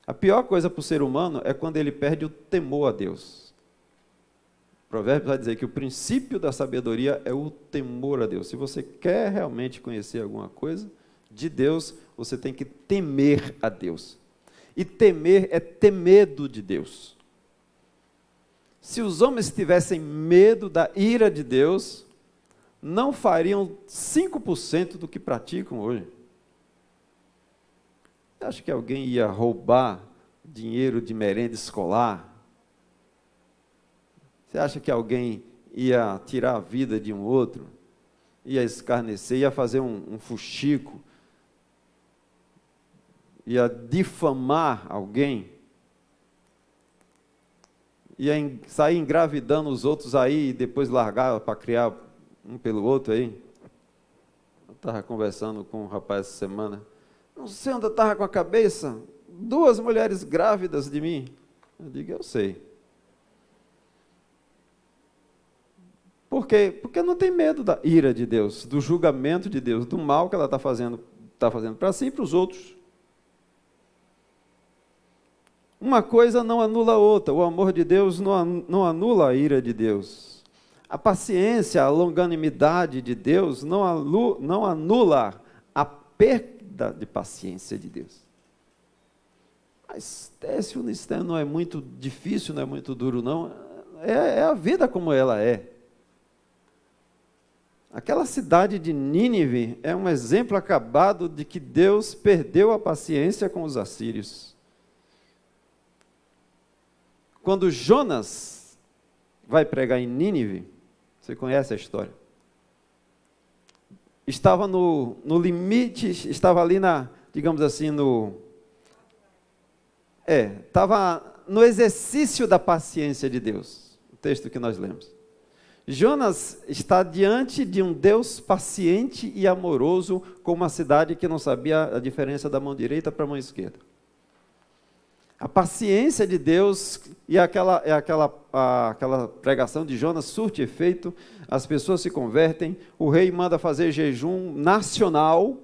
A pior coisa para o ser humano é quando ele perde o temor a Deus. O provérbio vai dizer que o princípio da sabedoria é o temor a Deus. Se você quer realmente conhecer alguma coisa de Deus, você tem que temer a Deus. E temer é ter medo de Deus. Se os homens tivessem medo da ira de Deus, não fariam 5% do que praticam hoje. Você acha que alguém ia roubar dinheiro de merenda escolar? Você acha que alguém ia tirar a vida de um outro? Ia escarnecer, ia fazer um fuxico? Ia difamar alguém? Ia sair engravidando os outros aí e depois largar para criar um pelo outro aí? Eu estava conversando com um rapaz essa semana. Não sei onde eu estava com a cabeça. 2 mulheres grávidas de mim. Eu digo, eu sei. Por quê? Porque não tem medo da ira de Deus, do julgamento de Deus, do mal que ela está fazendo para si e para os outros. Uma coisa não anula a outra. O amor de Deus não anula a ira de Deus. A paciência, a longanimidade de Deus não anula a perda de paciência de Deus. Mas Técio, isso não é muito difícil, não é muito duro, não. É a vida como ela é. Aquela cidade de Nínive é um exemplo acabado de que Deus perdeu a paciência com os assírios. Quando Jonas vai pregar em Nínive. Você conhece a história. Estava no limite, estava ali digamos assim, estava no exercício da paciência de Deus. O texto que nós lemos. Jonas está diante de um Deus paciente e amoroso, com uma cidade que não sabia a diferença da mão direita para a mão esquerda. A paciência de Deus e aquela pregação de Jonas surte efeito, as pessoas se convertem, o rei manda fazer jejum nacional,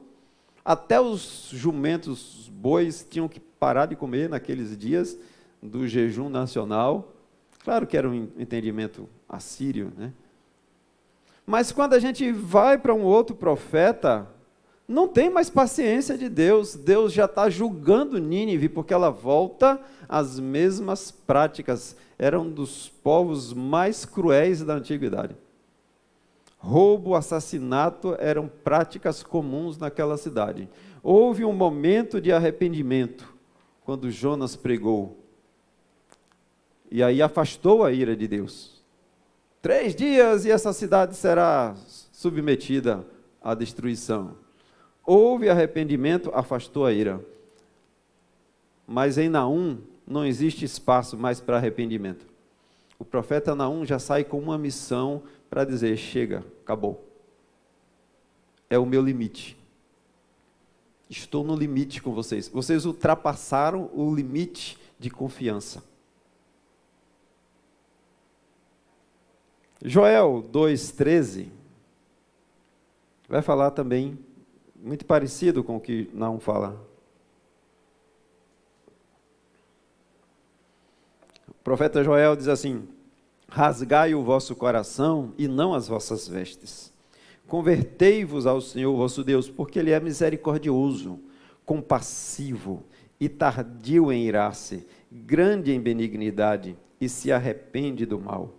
até os jumentos, os bois, tinham que parar de comer naqueles dias do jejum nacional. Claro que era um entendimento assírio, né? Mas quando a gente vai para um outro profeta, não tem mais paciência de Deus. Deus já está julgando Nínive, porque ela volta às mesmas práticas. Era um dos povos mais cruéis da antiguidade. Roubo, assassinato eram práticas comuns naquela cidade. Houve um momento de arrependimento, quando Jonas pregou. E aí afastou a ira de Deus. 3 dias e essa cidade será submetida à destruição. Houve arrependimento, afastou a ira. Mas em Naum não existe espaço mais para arrependimento. O profeta Naum já sai com uma missão para dizer: chega, acabou. É o meu limite. Estou no limite com vocês. Vocês ultrapassaram o limite de confiança. Joel 2,13 vai falar também, muito parecido com o que Naum fala. O profeta Joel diz assim: rasgai o vosso coração e não as vossas vestes. Convertei-vos ao Senhor vosso Deus, porque Ele é misericordioso, compassivo e tardio em irar-se, grande em benignidade e se arrepende do mal.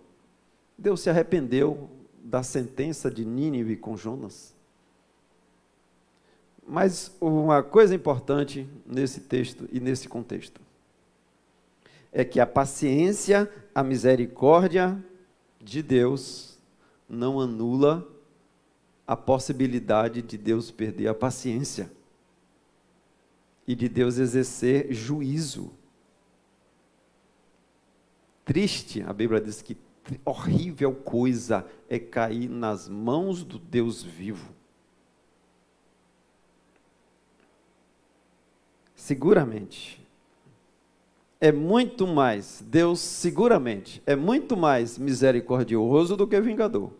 Deus se arrependeu da sentença de Nínive com Jonas. Mas uma coisa importante nesse texto e nesse contexto é que a paciência, a misericórdia de Deus não anula a possibilidade de Deus perder a paciência e de Deus exercer juízo. Triste, a Bíblia diz que horrível coisa é cair nas mãos do Deus vivo. Seguramente, Deus seguramente é muito mais misericordioso do que vingador.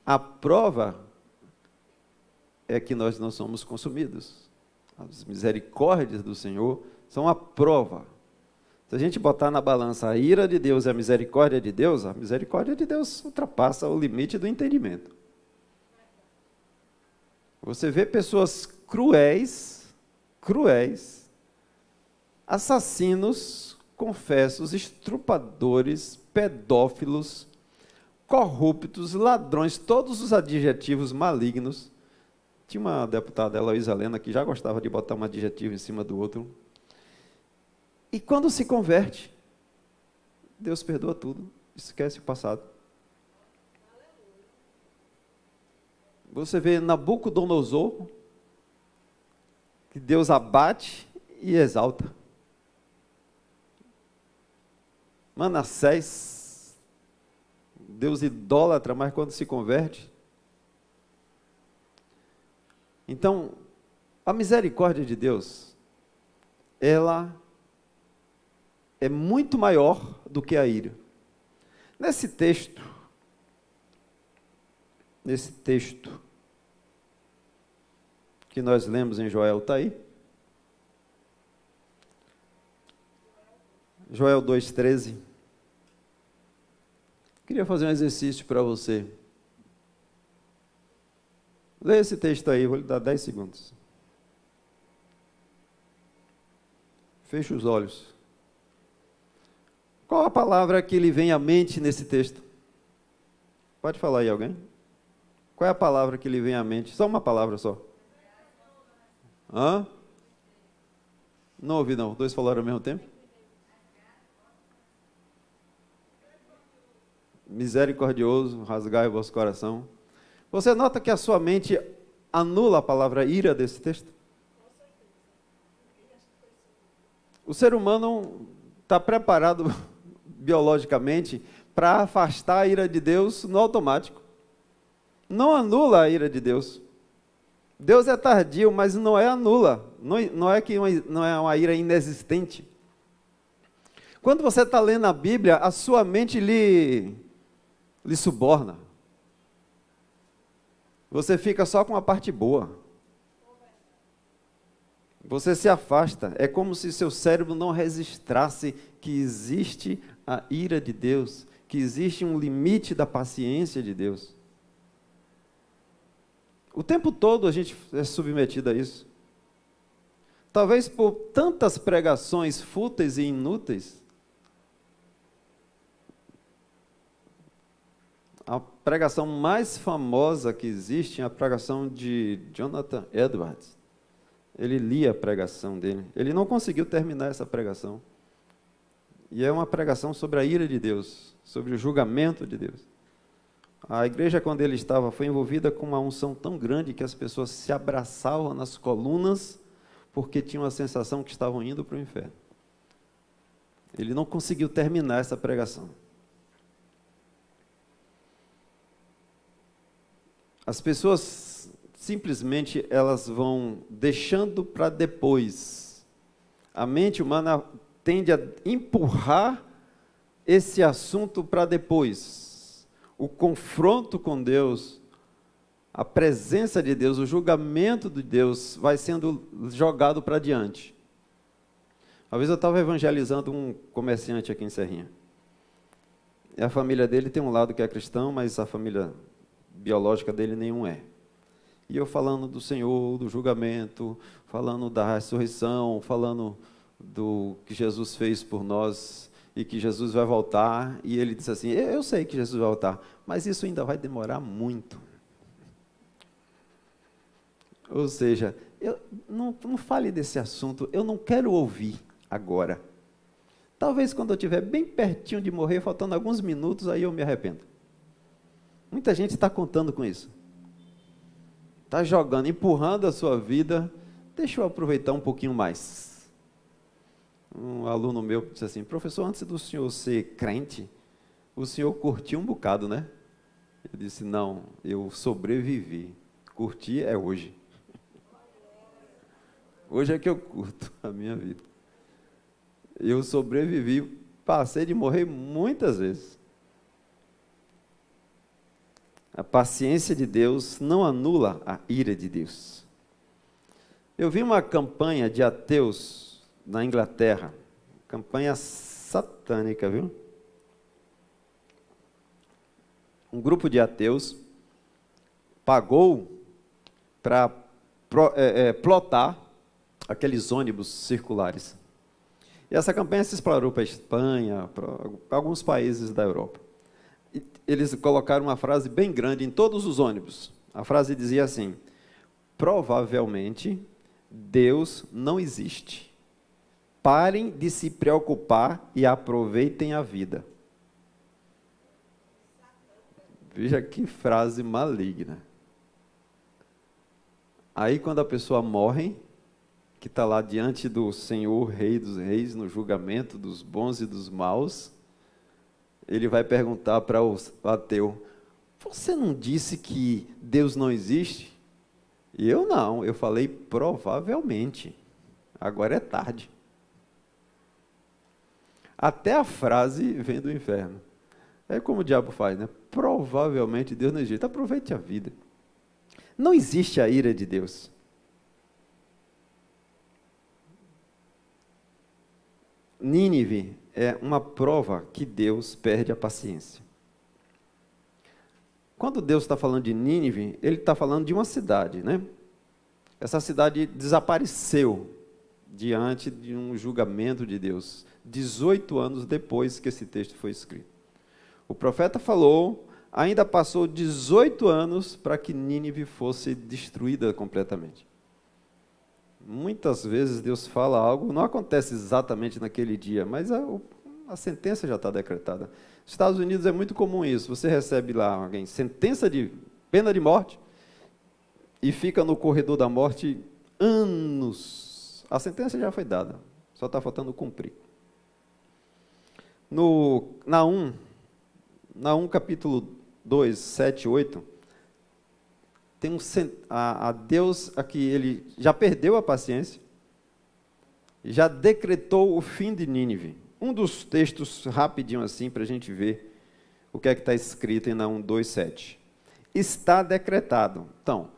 A prova é que nós não somos consumidos. As misericórdias do Senhor são a prova. Se a gente botar na balança a ira de Deus e a misericórdia de Deus ultrapassa o limite do entendimento. Você vê pessoas cruéis, assassinos, confessos, estrupadores, pedófilos, corruptos, ladrões, todos os adjetivos malignos. Tinha uma deputada, Heloísa Helena, que já gostava de botar um adjetivo em cima do outro. E quando se converte, Deus perdoa tudo, esquece o passado. Você vê Nabucodonosor, que Deus abate e exalta. Manassés, Deus idólatra, mas quando se converte. Então, a misericórdia de Deus, ela é muito maior do que a ira. Nesse texto que nós lemos em Joel, está aí? Joel 2,13. Queria fazer um exercício para você. Leia esse texto aí, vou lhe dar 10 segundos. Feche os olhos. Qual a palavra que lhe vem à mente nesse texto? Pode falar aí alguém? Qual é a palavra que lhe vem à mente? Só uma palavra só. Hã? Não ouvi não. 2 falaram ao mesmo tempo? misericordioso, rasgai o vosso coração. Você nota que a sua mente anula a palavra ira desse texto? O ser humano está preparado biologicamente para afastar a ira de Deus no automático. Não anula a ira de Deus. Deus é tardio, mas não é anula. Não é que não é uma ira inexistente. Quando você está lendo a Bíblia, a sua mente lhe suborna. Você fica só com a parte boa. Você se afasta. É como se seu cérebro não registrasse que existe a ira de Deus, que existe um limite da paciência de Deus. O tempo todo a gente é submetido a isso. Talvez por tantas pregações fúteis e inúteis. A pregação mais famosa que existe é a pregação de Jonathan Edwards. Ele lia a pregação dele. Ele não conseguiu terminar essa pregação. E é uma pregação sobre a ira de Deus, sobre o julgamento de Deus. A igreja, quando ele estava, foi envolvida com uma unção tão grande que as pessoas se abraçavam nas colunas porque tinham a sensação que estavam indo para o inferno. Ele não conseguiu terminar essa pregação. As pessoas, simplesmente, elas vão deixando para depois. A mente humana tende a empurrar esse assunto para depois. O confronto com Deus, a presença de Deus, o julgamento de Deus vai sendo jogado para diante. Uma vez eu estava evangelizando um comerciante aqui em Serrinha. E a família dele tem um lado que é cristão, mas a família biológica dele nenhum é. E eu falando do Senhor, do julgamento, falando da ressurreição, falando do que Jesus fez por nós e que Jesus vai voltar. E ele disse assim, eu sei que Jesus vai voltar, mas isso ainda vai demorar muito. Ou seja, não fale desse assunto, eu não quero ouvir agora. Talvez quando eu estiver bem pertinho de morrer, faltando alguns minutos, aí eu me arrependo. Muita gente está contando com isso. Está jogando, empurrando a sua vida. Deixa eu aproveitar um pouquinho mais. Um aluno meu disse assim, professor, antes do senhor ser crente, o senhor curtiu um bocado, né? Eu disse, não, eu sobrevivi. Curtir é hoje. Hoje é que eu curto a minha vida. Eu sobrevivi, passei de morrer muitas vezes. A paciência de Deus não anula a ira de Deus. Eu vi uma campanha de ateus na Inglaterra, campanha satânica, viu? Um grupo de ateus pagou para plotar aqueles ônibus circulares. E essa campanha se explorou para a Espanha, para alguns países da Europa. E eles colocaram uma frase bem grande em todos os ônibus. A frase dizia assim, provavelmente Deus não existe. Parem de se preocupar e aproveitem a vida. Veja que frase maligna. Aí quando a pessoa morre, que está lá diante do Senhor, Rei dos Reis, no julgamento dos bons e dos maus, ele vai perguntar para o ateu, você não disse que Deus não existe? E eu não, eu falei provavelmente, agora é tarde. Até a frase vem do inferno. É como o diabo faz, né? Provavelmente Deus não existe, aproveite a vida. Não existe a ira de Deus. Nínive é uma prova que Deus perde a paciência. Quando Deus está falando de Nínive, Ele está falando de uma cidade, né? Essa cidade desapareceu diante de um julgamento de Deus, 18 anos depois que esse texto foi escrito. O profeta falou, ainda passou 18 anos para que Nínive fosse destruída completamente. Muitas vezes Deus fala algo, não acontece exatamente naquele dia, mas a sentença já está decretada. Nos Estados Unidos é muito comum isso. Você recebe lá alguém, sentença de pena de morte, e fica no corredor da morte anos. A sentença já foi dada, só está faltando cumprir. No Naum capítulo 2, 7, 8, tem a Deus aqui, ele já perdeu a paciência, já decretou o fim de Nínive. Um dos textos, rapidinho assim, para a gente ver o que é que está escrito em Naum 2, 7. Está decretado. Então,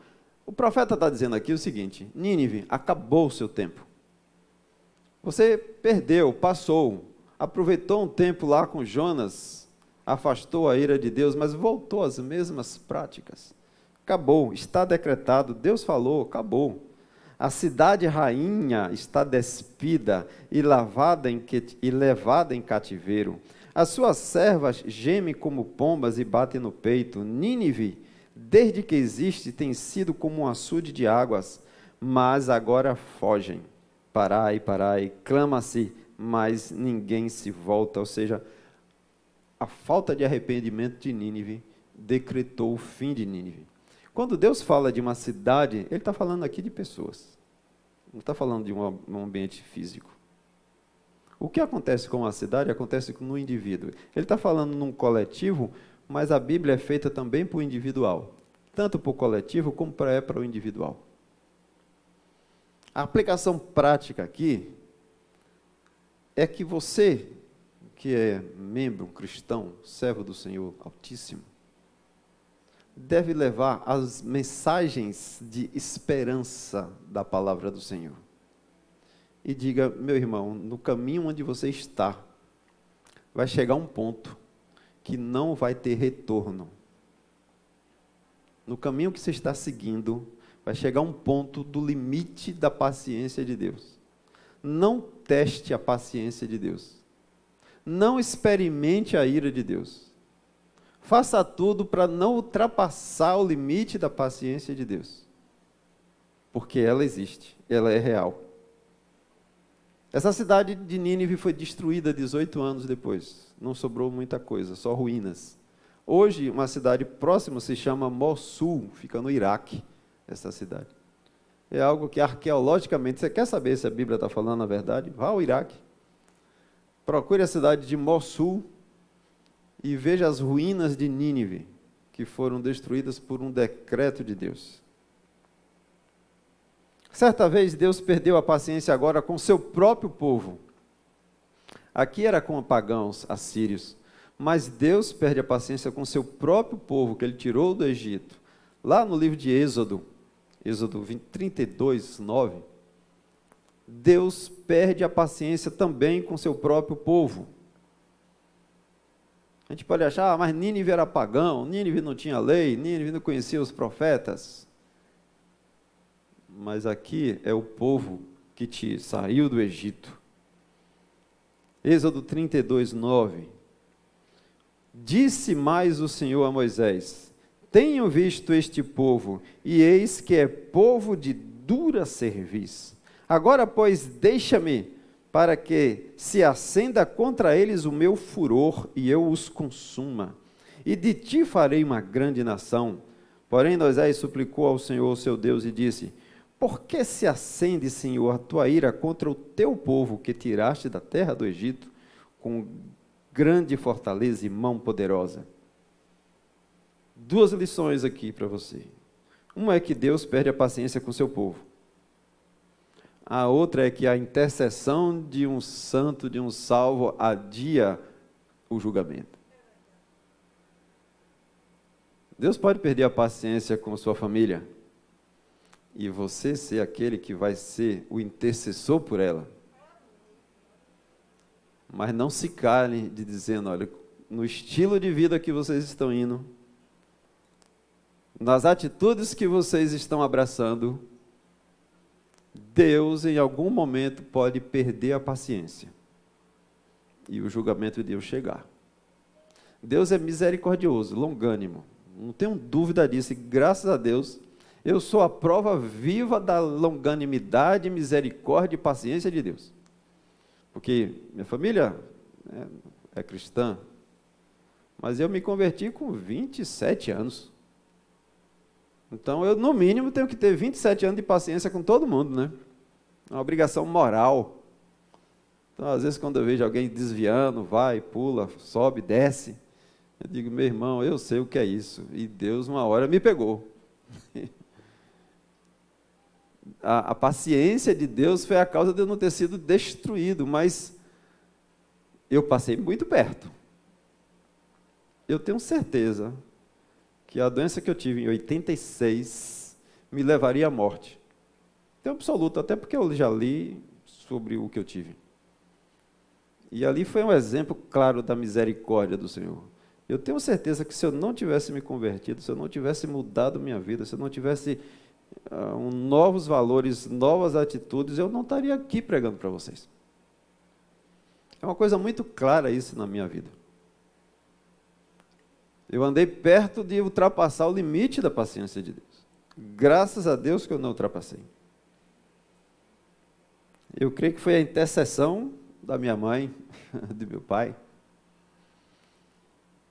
o profeta está dizendo aqui o seguinte: Nínive, acabou o seu tempo. Você perdeu, passou, aproveitou um tempo lá com Jonas, afastou a ira de Deus, mas voltou às mesmas práticas. Acabou, está decretado, Deus falou, acabou. A cidade rainha está despida e levada em cativeiro. As suas servas gemem como pombas e batem no peito. Nínive, desde que existe, tem sido como um açude de águas, mas agora fogem. Parai, parai, clama-se, mas ninguém se volta. Ou seja, a falta de arrependimento de Nínive decretou o fim de Nínive. Quando Deus fala de uma cidade, Ele está falando aqui de pessoas. Não está falando de um ambiente físico. O que acontece com a cidade, acontece no indivíduo. Ele está falando num coletivo, mas a Bíblia é feita também para o individual. Tanto para o coletivo, como para o individual. A aplicação prática aqui é que você, que é membro, cristão, servo do Senhor Altíssimo, deve levar as mensagens de esperança da palavra do Senhor. E diga: meu irmão, no caminho onde você está, vai chegar um ponto que não vai ter retorno. No caminho que você está seguindo, vai chegar um ponto do limite da paciência de Deus. Não teste a paciência de Deus. Não experimente a ira de Deus. Faça tudo para não ultrapassar o limite da paciência de Deus. Porque ela existe, ela é real. Essa cidade de Nínive foi destruída 18 anos depois. Não sobrou muita coisa, só ruínas. Hoje, uma cidade próxima se chama Mossul, fica no Iraque, essa cidade. É algo que arqueologicamente, você quer saber se a Bíblia está falando a verdade? Vá ao Iraque. Procure a cidade de Mossul e veja as ruínas de Nínive, que foram destruídas por um decreto de Deus. Certa vez, Deus perdeu a paciência agora com seu próprio povo. Aqui era com pagãos assírios, mas Deus perde a paciência com seu próprio povo, que Ele tirou do Egito. Lá no livro de Êxodo 32, 9, Deus perde a paciência também com seu próprio povo. A gente pode achar, mas Nínive era pagão, Nínive não tinha lei, Nínive não conhecia os profetas. Mas aqui é o povo que te saiu do Egito. Êxodo 32, 9. Disse mais o Senhor a Moisés: tenho visto este povo, e eis que é povo de dura cerviz. Agora, pois, deixa-me, para que se acenda contra eles o meu furor, e eu os consuma. E de ti farei uma grande nação. Porém, Moisés suplicou ao Senhor, seu Deus, e disse: por que se acende, Senhor, a tua ira contra o teu povo, que tiraste da terra do Egito, com grande fortaleza e mão poderosa? Duas lições aqui para você. Uma é que Deus perde a paciência com o seu povo. A outra é que a intercessão de um santo, de um salvo, adia o julgamento. Deus pode perder a paciência com sua família e você ser aquele que vai ser o intercessor por ela. Mas não se calem de dizendo: olha, no estilo de vida que vocês estão indo, nas atitudes que vocês estão abraçando, Deus, em algum momento, pode perder a paciência e o julgamento de Deus chegar. Deus é misericordioso, longânimo, não tenho dúvida disso, e graças a Deus, eu sou a prova viva da longanimidade, misericórdia e paciência de Deus. Porque minha família é cristã, mas eu me converti com 27 anos. Então, eu, no mínimo, tenho que ter 27 anos de paciência com todo mundo, né? É uma obrigação moral. Então, às vezes, quando eu vejo alguém desviando, vai, pula, sobe, desce, eu digo, meu irmão, eu sei o que é isso. E Deus, uma hora, me pegou. A paciência de Deus foi a causa de eu não ter sido destruído, mas eu passei muito perto. Eu tenho certeza que a doença que eu tive em 86 me levaria à morte. Tenho absoluto, até porque eu já li sobre o que eu tive. E ali foi um exemplo claro da misericórdia do Senhor. Eu tenho certeza que se eu não tivesse me convertido, se eu não tivesse mudado minha vida, se eu não tivesse novos valores, novas atitudes, eu não estaria aqui pregando para vocês. É uma coisa muito clara isso na minha vida. Eu andei perto de ultrapassar o limite da paciência de Deus. Graças a Deus que eu não ultrapassei. Eu creio que foi a intercessão da minha mãe, de meu pai.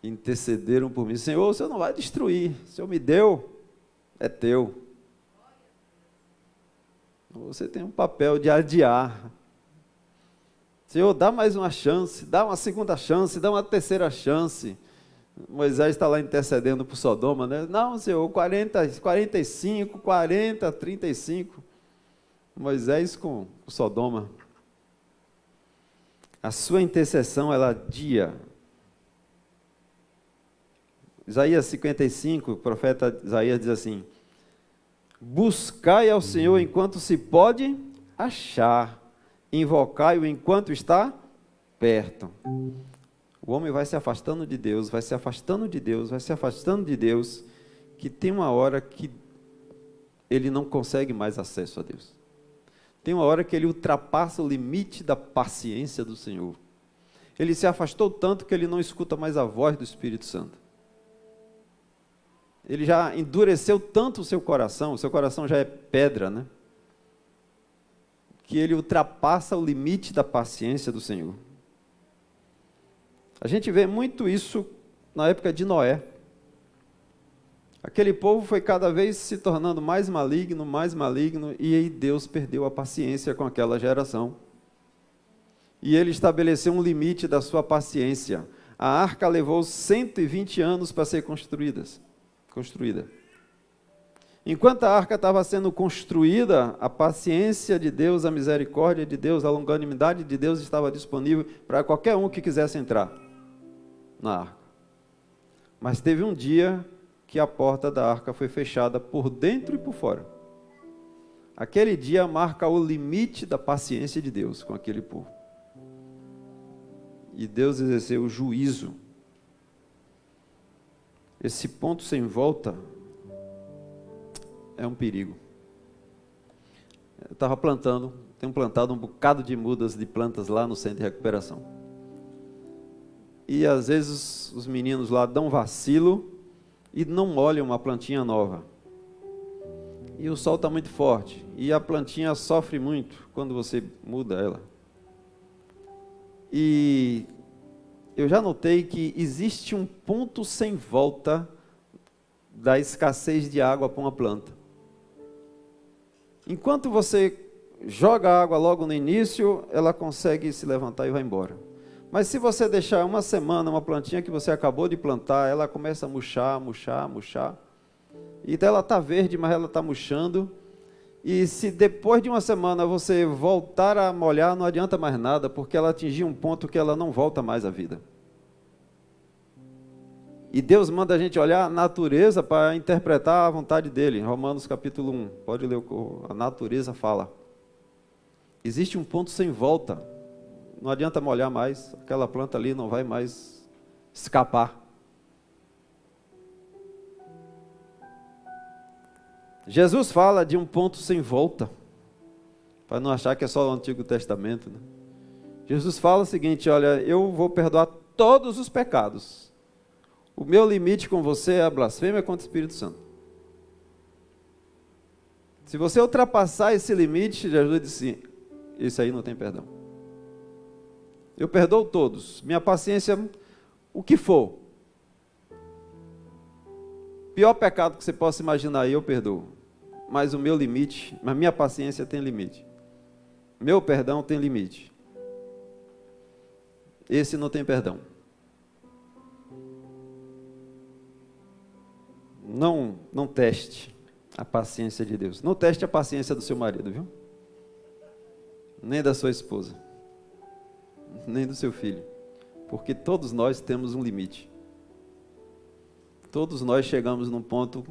Intercederam por mim. Senhor, o Senhor não vai destruir. O Senhor me deu, é teu. Você tem um papel de adiar. Senhor, dá mais uma chance, dá uma segunda chance, dá uma terceira chance. Moisés está lá intercedendo por Sodoma, né? Não, Senhor, 45, 40, 35. Moisés com Sodoma. A sua intercessão, ela adia. Isaías 55, o profeta Isaías diz assim: buscai ao Senhor enquanto se pode achar, invocai-o enquanto está perto. O homem vai se afastando de Deus, vai se afastando de Deus, vai se afastando de Deus, que tem uma hora que ele não consegue mais acesso a Deus. Tem uma hora que ele ultrapassa o limite da paciência do Senhor. Ele se afastou tanto que ele não escuta mais a voz do Espírito Santo. Ele já endureceu tanto o seu coração já é pedra, né? Que ele ultrapassa o limite da paciência do Senhor. A gente vê muito isso na época de Noé. Aquele povo foi cada vez se tornando mais maligno, e aí Deus perdeu a paciência com aquela geração. E ele estabeleceu um limite da sua paciência. A arca levou 120 anos para ser construída. Enquanto a arca estava sendo construída, a paciência de Deus, a misericórdia de Deus, a longanimidade de Deus estava disponível para qualquer um que quisesse entrar na arca. Mas teve um dia que a porta da arca foi fechada por dentro e por fora. Aquele dia marca o limite da paciência de Deus com aquele povo. E Deus exerceu o juízo. Esse ponto sem volta é um perigo. Eu estava tenho plantado um bocado de mudas de plantas lá no centro de recuperação. E às vezes os meninos lá dão vacilo e não olham uma plantinha nova. E o sol está muito forte. E a plantinha sofre muito quando você muda ela. E eu já notei que existe um ponto sem volta da escassez de água para uma planta. Enquanto você joga água logo no início, ela consegue se levantar e vai embora. Mas se você deixar uma semana, uma plantinha que você acabou de plantar, ela começa a murchar. E ela está verde, mas ela está murchando. E se depois de uma semana você voltar a molhar, não adianta mais nada, porque ela atingiu um ponto que ela não volta mais à vida. E Deus manda a gente olhar a natureza para interpretar a vontade dele. Romanos capítulo 1, pode ler o que a natureza fala. Existe um ponto sem volta. Não adianta molhar mais, aquela planta ali não vai mais escapar. Jesus fala de um ponto sem volta, para não achar que é só o Antigo Testamento, né? Jesus fala o seguinte: olha, eu vou perdoar todos os pecados. O meu limite com você é a blasfêmia contra o Espírito Santo. Se você ultrapassar esse limite, Jesus disse: isso aí não tem perdão. Eu perdoo todos. Minha paciência, o que for. Pior pecado que você possa imaginar aí, eu perdoo. Mas o meu limite, mas minha paciência tem limite. Meu perdão tem limite. Esse não tem perdão. Não teste a paciência de Deus. Não teste a paciência do seu marido, viu? Nem da sua esposa. Nem do seu filho. Porque todos nós temos um limite. Todos nós chegamos num ponto...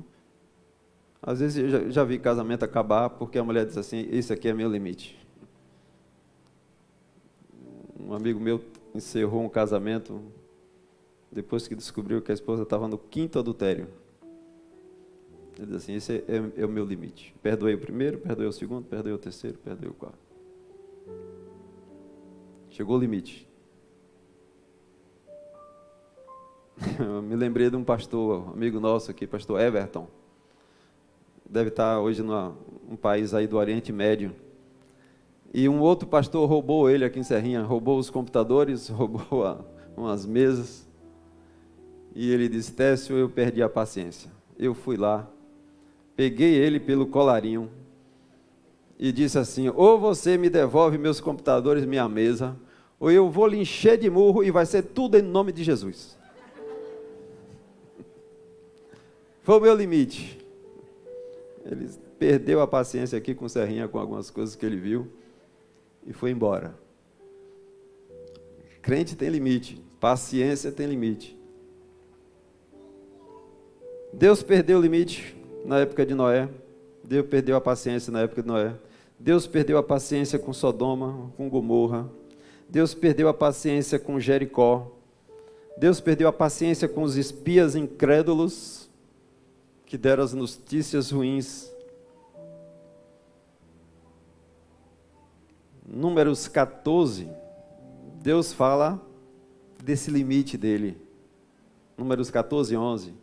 Às vezes eu já vi casamento acabar porque a mulher diz assim, esse aqui é meu limite. Um amigo meu encerrou um casamento depois que descobriu que a esposa estava no 5º adultério. Ele diz assim, esse é o meu limite. Perdoei o primeiro, perdoei o segundo, perdoei o terceiro, perdoei o quarto. Chegou o limite. Eu me lembrei de um pastor, amigo nosso aqui, pastor Everton. Deve estar hoje num país aí do Oriente Médio. E um outro pastor roubou ele aqui em Serrinha, roubou os computadores, roubou umas mesas. E ele disse, Técio, eu perdi a paciência. Eu fui lá, peguei ele pelo colarinho e disse assim, ou você me devolve meus computadores, minha mesa, ou eu vou lhe encher de murro e vai ser tudo em nome de Jesus. Foi o meu limite. Ele perdeu a paciência aqui com o Serrinha, com algumas coisas que ele viu, e foi embora. Crente tem limite, paciência tem limite. Deus perdeu o limite na época de Noé, Deus perdeu a paciência na época de Noé, Deus perdeu a paciência com Sodoma, com Gomorra, Deus perdeu a paciência com Jericó, Deus perdeu a paciência com os espias incrédulos, que deram as notícias ruins. Números 14, Deus fala desse limite dele. Números 14, 11.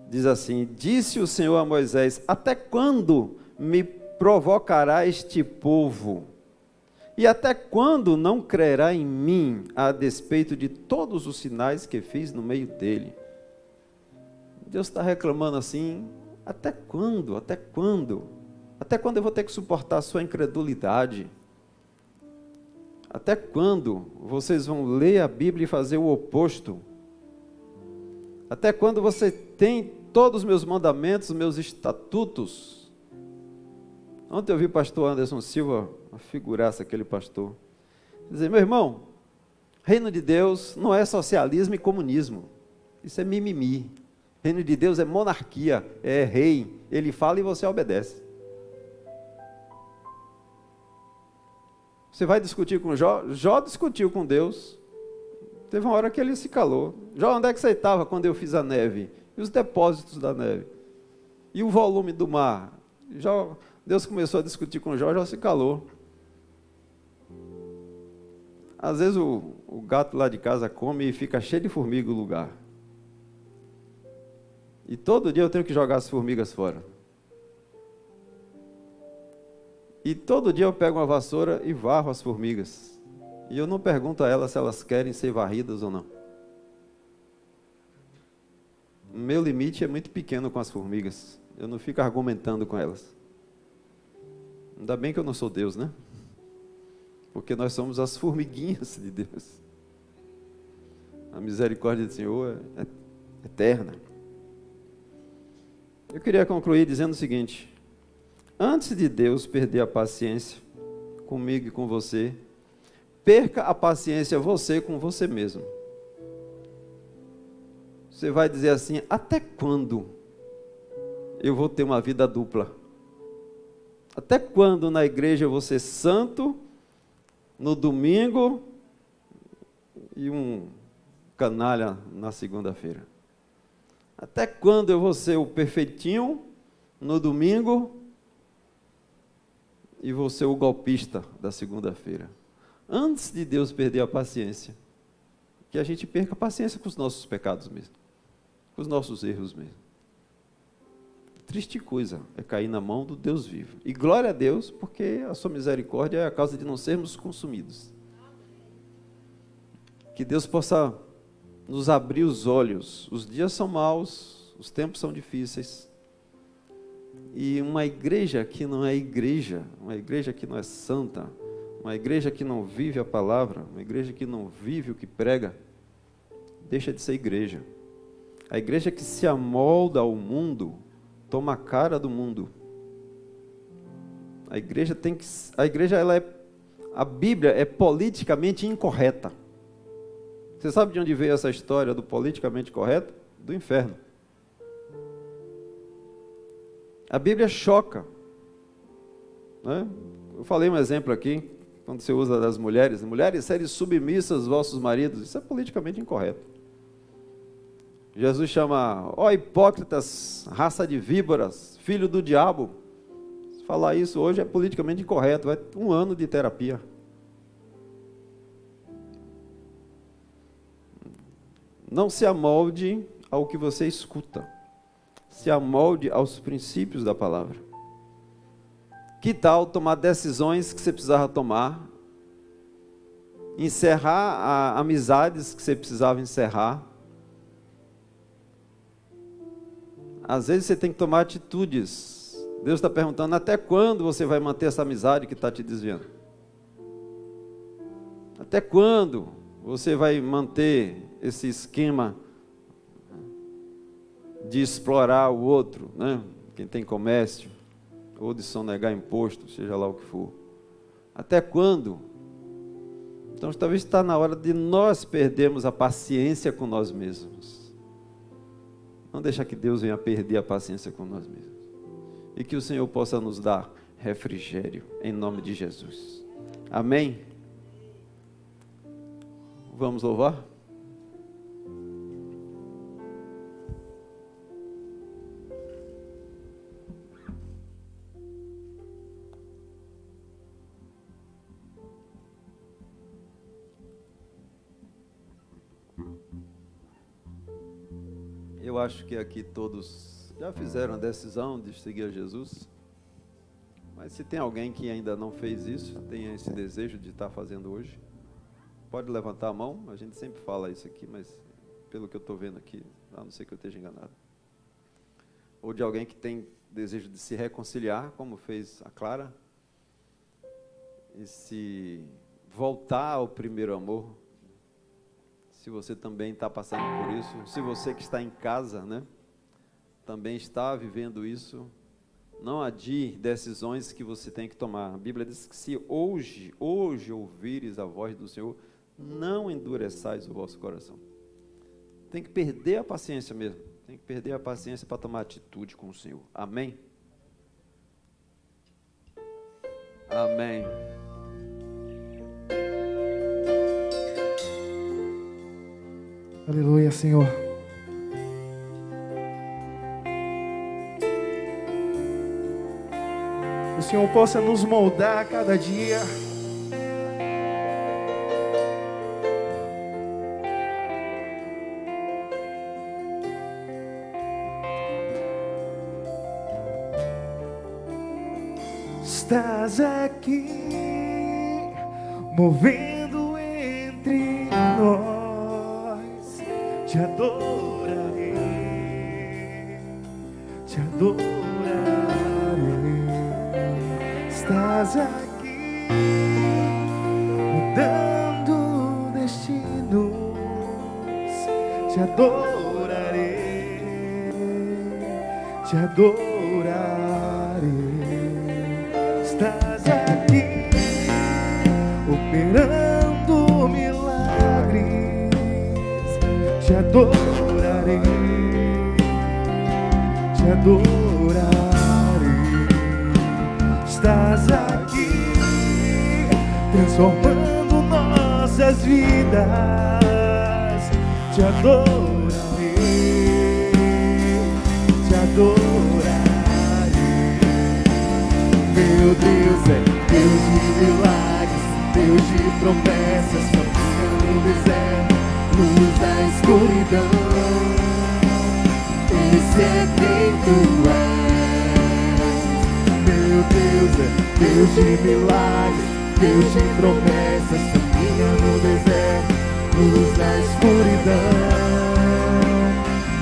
Diz assim, disse o Senhor a Moisés, até quando me provocará este povo? E até quando não crerá em mim, a despeito de todos os sinais que fiz no meio dele? Deus está reclamando assim, até quando? Até quando? Até quando eu vou ter que suportar a sua incredulidade? Até quando vocês vão ler a Bíblia e fazer o oposto? Até quando você tem todos os meus mandamentos, os meus estatutos? Ontem eu vi o pastor Anderson Silva, uma figuraça, aquele pastor, dizer, meu irmão, reino de Deus não é socialismo e comunismo, isso é mimimi. Reino de Deus é monarquia, é rei, ele fala e você obedece. Você vai discutir com Jó? Jó discutiu com Deus. Teve uma hora que ele se calou. Jó, onde é que você estava quando eu fiz a neve? E os depósitos da neve? E o volume do mar? Jó, Deus começou a discutir com Jó, Jó se calou. Às vezes o gato lá de casa come e fica cheio de formiga o lugar. E todo dia eu tenho que jogar as formigas fora. E todo dia eu pego uma vassoura e varro as formigas. E eu não pergunto a elas se elas querem ser varridas ou não. O meu limite é muito pequeno com as formigas. Eu não fico argumentando com elas. Ainda bem que eu não sou Deus, né? Porque nós somos as formiguinhas de Deus. A misericórdia do Senhor é eterna. Eu queria concluir dizendo o seguinte, antes de Deus perder a paciência comigo e com você, perca a paciência você com você mesmo. Você vai dizer assim, até quando eu vou ter uma vida dupla? Até quando na igreja eu vou ser santo, no domingo, e um canalha na segunda-feira? Até quando eu vou ser o perfeitinho no domingo e vou ser o golpista da segunda-feira? Antes de Deus perder a paciência, que a gente perca a paciência com os nossos pecados mesmo, com os nossos erros mesmo. Triste coisa é cair na mão do Deus vivo. E glória a Deus, porque a sua misericórdia é a causa de não sermos consumidos. Que Deus possa nos abrir os olhos. Os dias são maus, os tempos são difíceis. E uma igreja que não é igreja, uma igreja que não é santa, uma igreja que não vive a palavra, uma igreja que não vive o que prega, deixa de ser igreja. A igreja que se amolda ao mundo, toma a cara do mundo. A igreja a Bíblia é politicamente incorreta. Você sabe de onde veio essa história do politicamente correto? Do inferno. A Bíblia choca, né? Eu falei um exemplo aqui, quando você usa das mulheres. Mulheres, serem submissas aos vossos maridos. Isso é politicamente incorreto. Jesus chama, ó hipócritas, raça de víboras, filho do diabo. Se falar isso hoje é politicamente incorreto. Vai 1 ano de terapia. Não se amolde ao que você escuta. Se amolde aos princípios da palavra. Que tal tomar decisões que você precisava tomar? Encerrar amizades que você precisava encerrar? Às vezes você tem que tomar atitudes. Deus está perguntando, até quando você vai manter essa amizade que está te desviando? Até quando você vai manter esse esquema de explorar o outro, né? Quem tem comércio, ou de sonegar imposto, seja lá o que for. Até quando? Então talvez está na hora de nós perdermos a paciência com nós mesmos. Não deixar que Deus venha perder a paciência com nós mesmos. E que o Senhor possa nos dar refrigério, em nome de Jesus. Amém? Vamos louvar? Eu acho que aqui todos já fizeram a decisão de seguir a Jesus. Mas se tem alguém que ainda não fez isso, tem esse desejo de estar fazendo hoje, pode levantar a mão. A gente sempre fala isso aqui, mas pelo que eu estou vendo aqui, a não ser que eu esteja enganado. Ou de alguém que tem desejo de se reconciliar, como fez a Clara, e se voltar ao primeiro amor. Se você também está passando por isso, se você que está em casa, né, também está vivendo isso, não adie decisões que você tem que tomar. A Bíblia diz que se hoje ouvires a voz do Senhor, não endureçais o vosso coração. Tem que perder a paciência mesmo. Tem que perder a paciência para tomar atitude com o Senhor. Amém? Amém.
Aleluia, Senhor. O Senhor possa nos moldar a cada dia. Estás aqui, movendo entre nós. Te adorarei, te adorarei. Estás aqui, mudando destinos. Te adorarei, te adorarei. Estás aqui, operando milagres. Te adorarei, te adorarei. Estás aqui, transformando nossas vidas. Te adorarei, te adorarei. Meu Deus é Deus de milagres, Deus de promessas, caminha no deserto, luz da escuridão. Esse é quem tu és. Meu Deus é Deus de milagres, Deus de promessas, caminha no deserto,
luz da escuridão.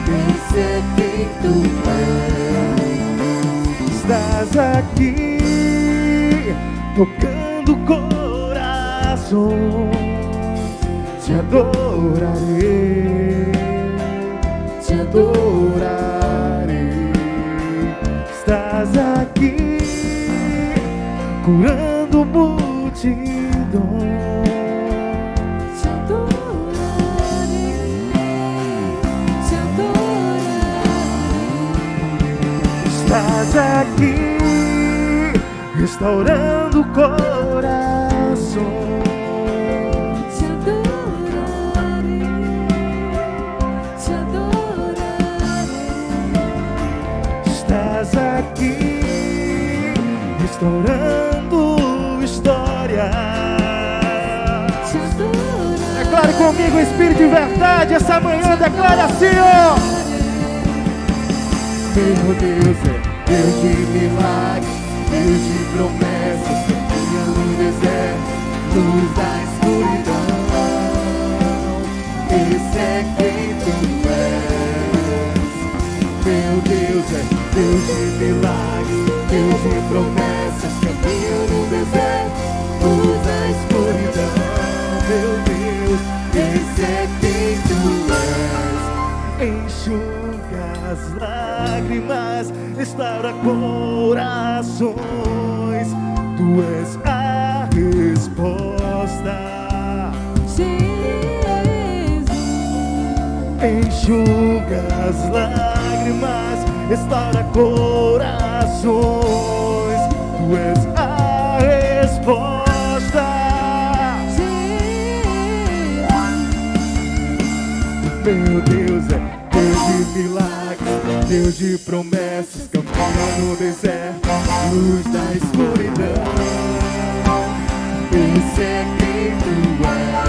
Esse é quem tu és.
Estás aqui, tocando corações. Te adorarei, te adorarei. Estás aqui, curando multidões.
Te adorarei, te adorarei.
Estás aqui, restaurando corações.
Te adorarei, te adorarei.
Estás aqui, restaurando histórias.
Te adorarei.
Declare comigo, Espírito de verdade, essa manhã declare assim, ó.
Meu Deus é Deus de milagres, Deus de promessas, caminha no deserto, luz da escuridão. Esse é quem tu és. Meu Deus é Deus de milagres, Deus de promessas, caminha no deserto, luz da escuridão. Meu Deus, esse é quem tu és.
Enxuga as lágrimas, restaura corações. Tu és a resposta.
Jesus,
Enxuga as lágrimas, restaura corações. Tu és a resposta. Meu Deus é Deus de milagres, Deus de promessas, caminha no deserto, luz da escuridão. Esse é quem tu és.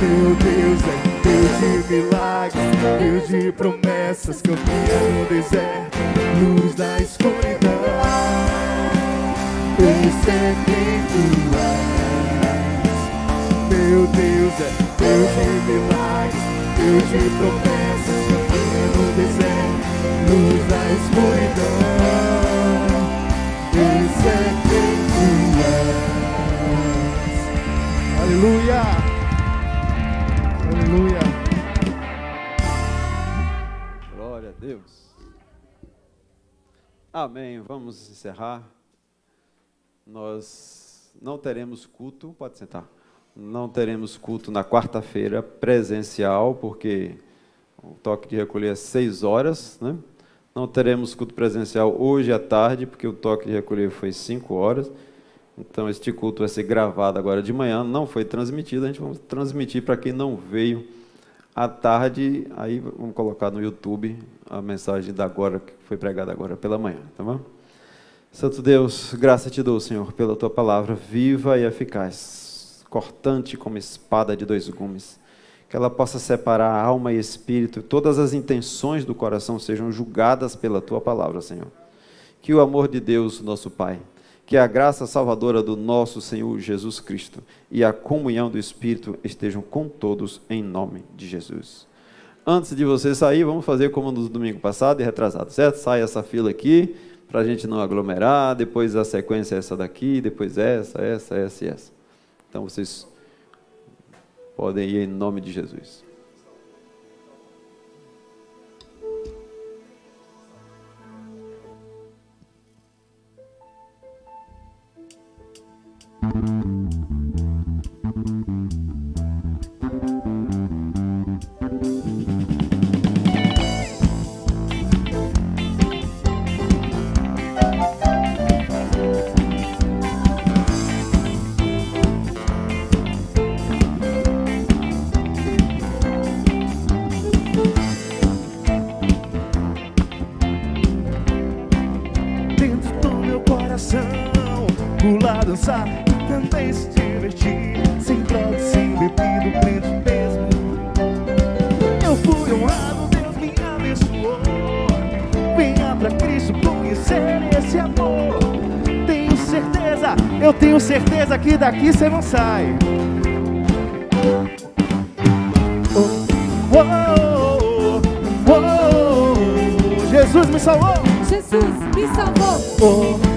Meu Deus é Deus de milagres, Deus de promessas, caminha no deserto, luz da escuridão. Esse é quem tu és. Meu Deus é Deus de milagres, Deus de promessas, caminha no deserto, luz da escuridão. Esse é quem tu és. Aleluia! Aleluia!
Glória a Deus. Amém. Vamos encerrar. Nós não teremos culto. Pode sentar. Não teremos culto na quarta-feira presencial, porque o toque de recolher é 6 horas, né? Não teremos culto presencial hoje à tarde, porque o toque de recolher foi 5 horas. Então, este culto vai ser gravado agora de manhã, não foi transmitido. A gente vai transmitir para quem não veio à tarde. Aí vamos colocar no YouTube a mensagem da agora, que foi pregada agora pela manhã, tá bom? Santo Deus, graça te dou, Senhor, pela tua palavra viva e eficaz, cortante como espada de 2 gumes, que ela possa separar alma e espírito, todas as intenções do coração sejam julgadas pela tua palavra, Senhor. Que o amor de Deus, nosso Pai, que a graça salvadora do nosso Senhor Jesus Cristo e a comunhão do Espírito estejam com todos em nome de Jesus. Antes de você sair, vamos fazer como no domingo passado e retrasado, certo? Sai essa fila aqui, para a gente não aglomerar, depois a sequência é essa daqui, depois essa e essa. Então, vocês podem ir em nome de Jesus.
Pular, dançar e também se divertir, sem droga, sem bebida, crente mesmo. Eu fui honrado, Deus me abençoou. Venha pra Cristo conhecer esse amor. Eu tenho certeza que daqui você não sai. Jesus me salvou.
Jesus me salvou.
Oh,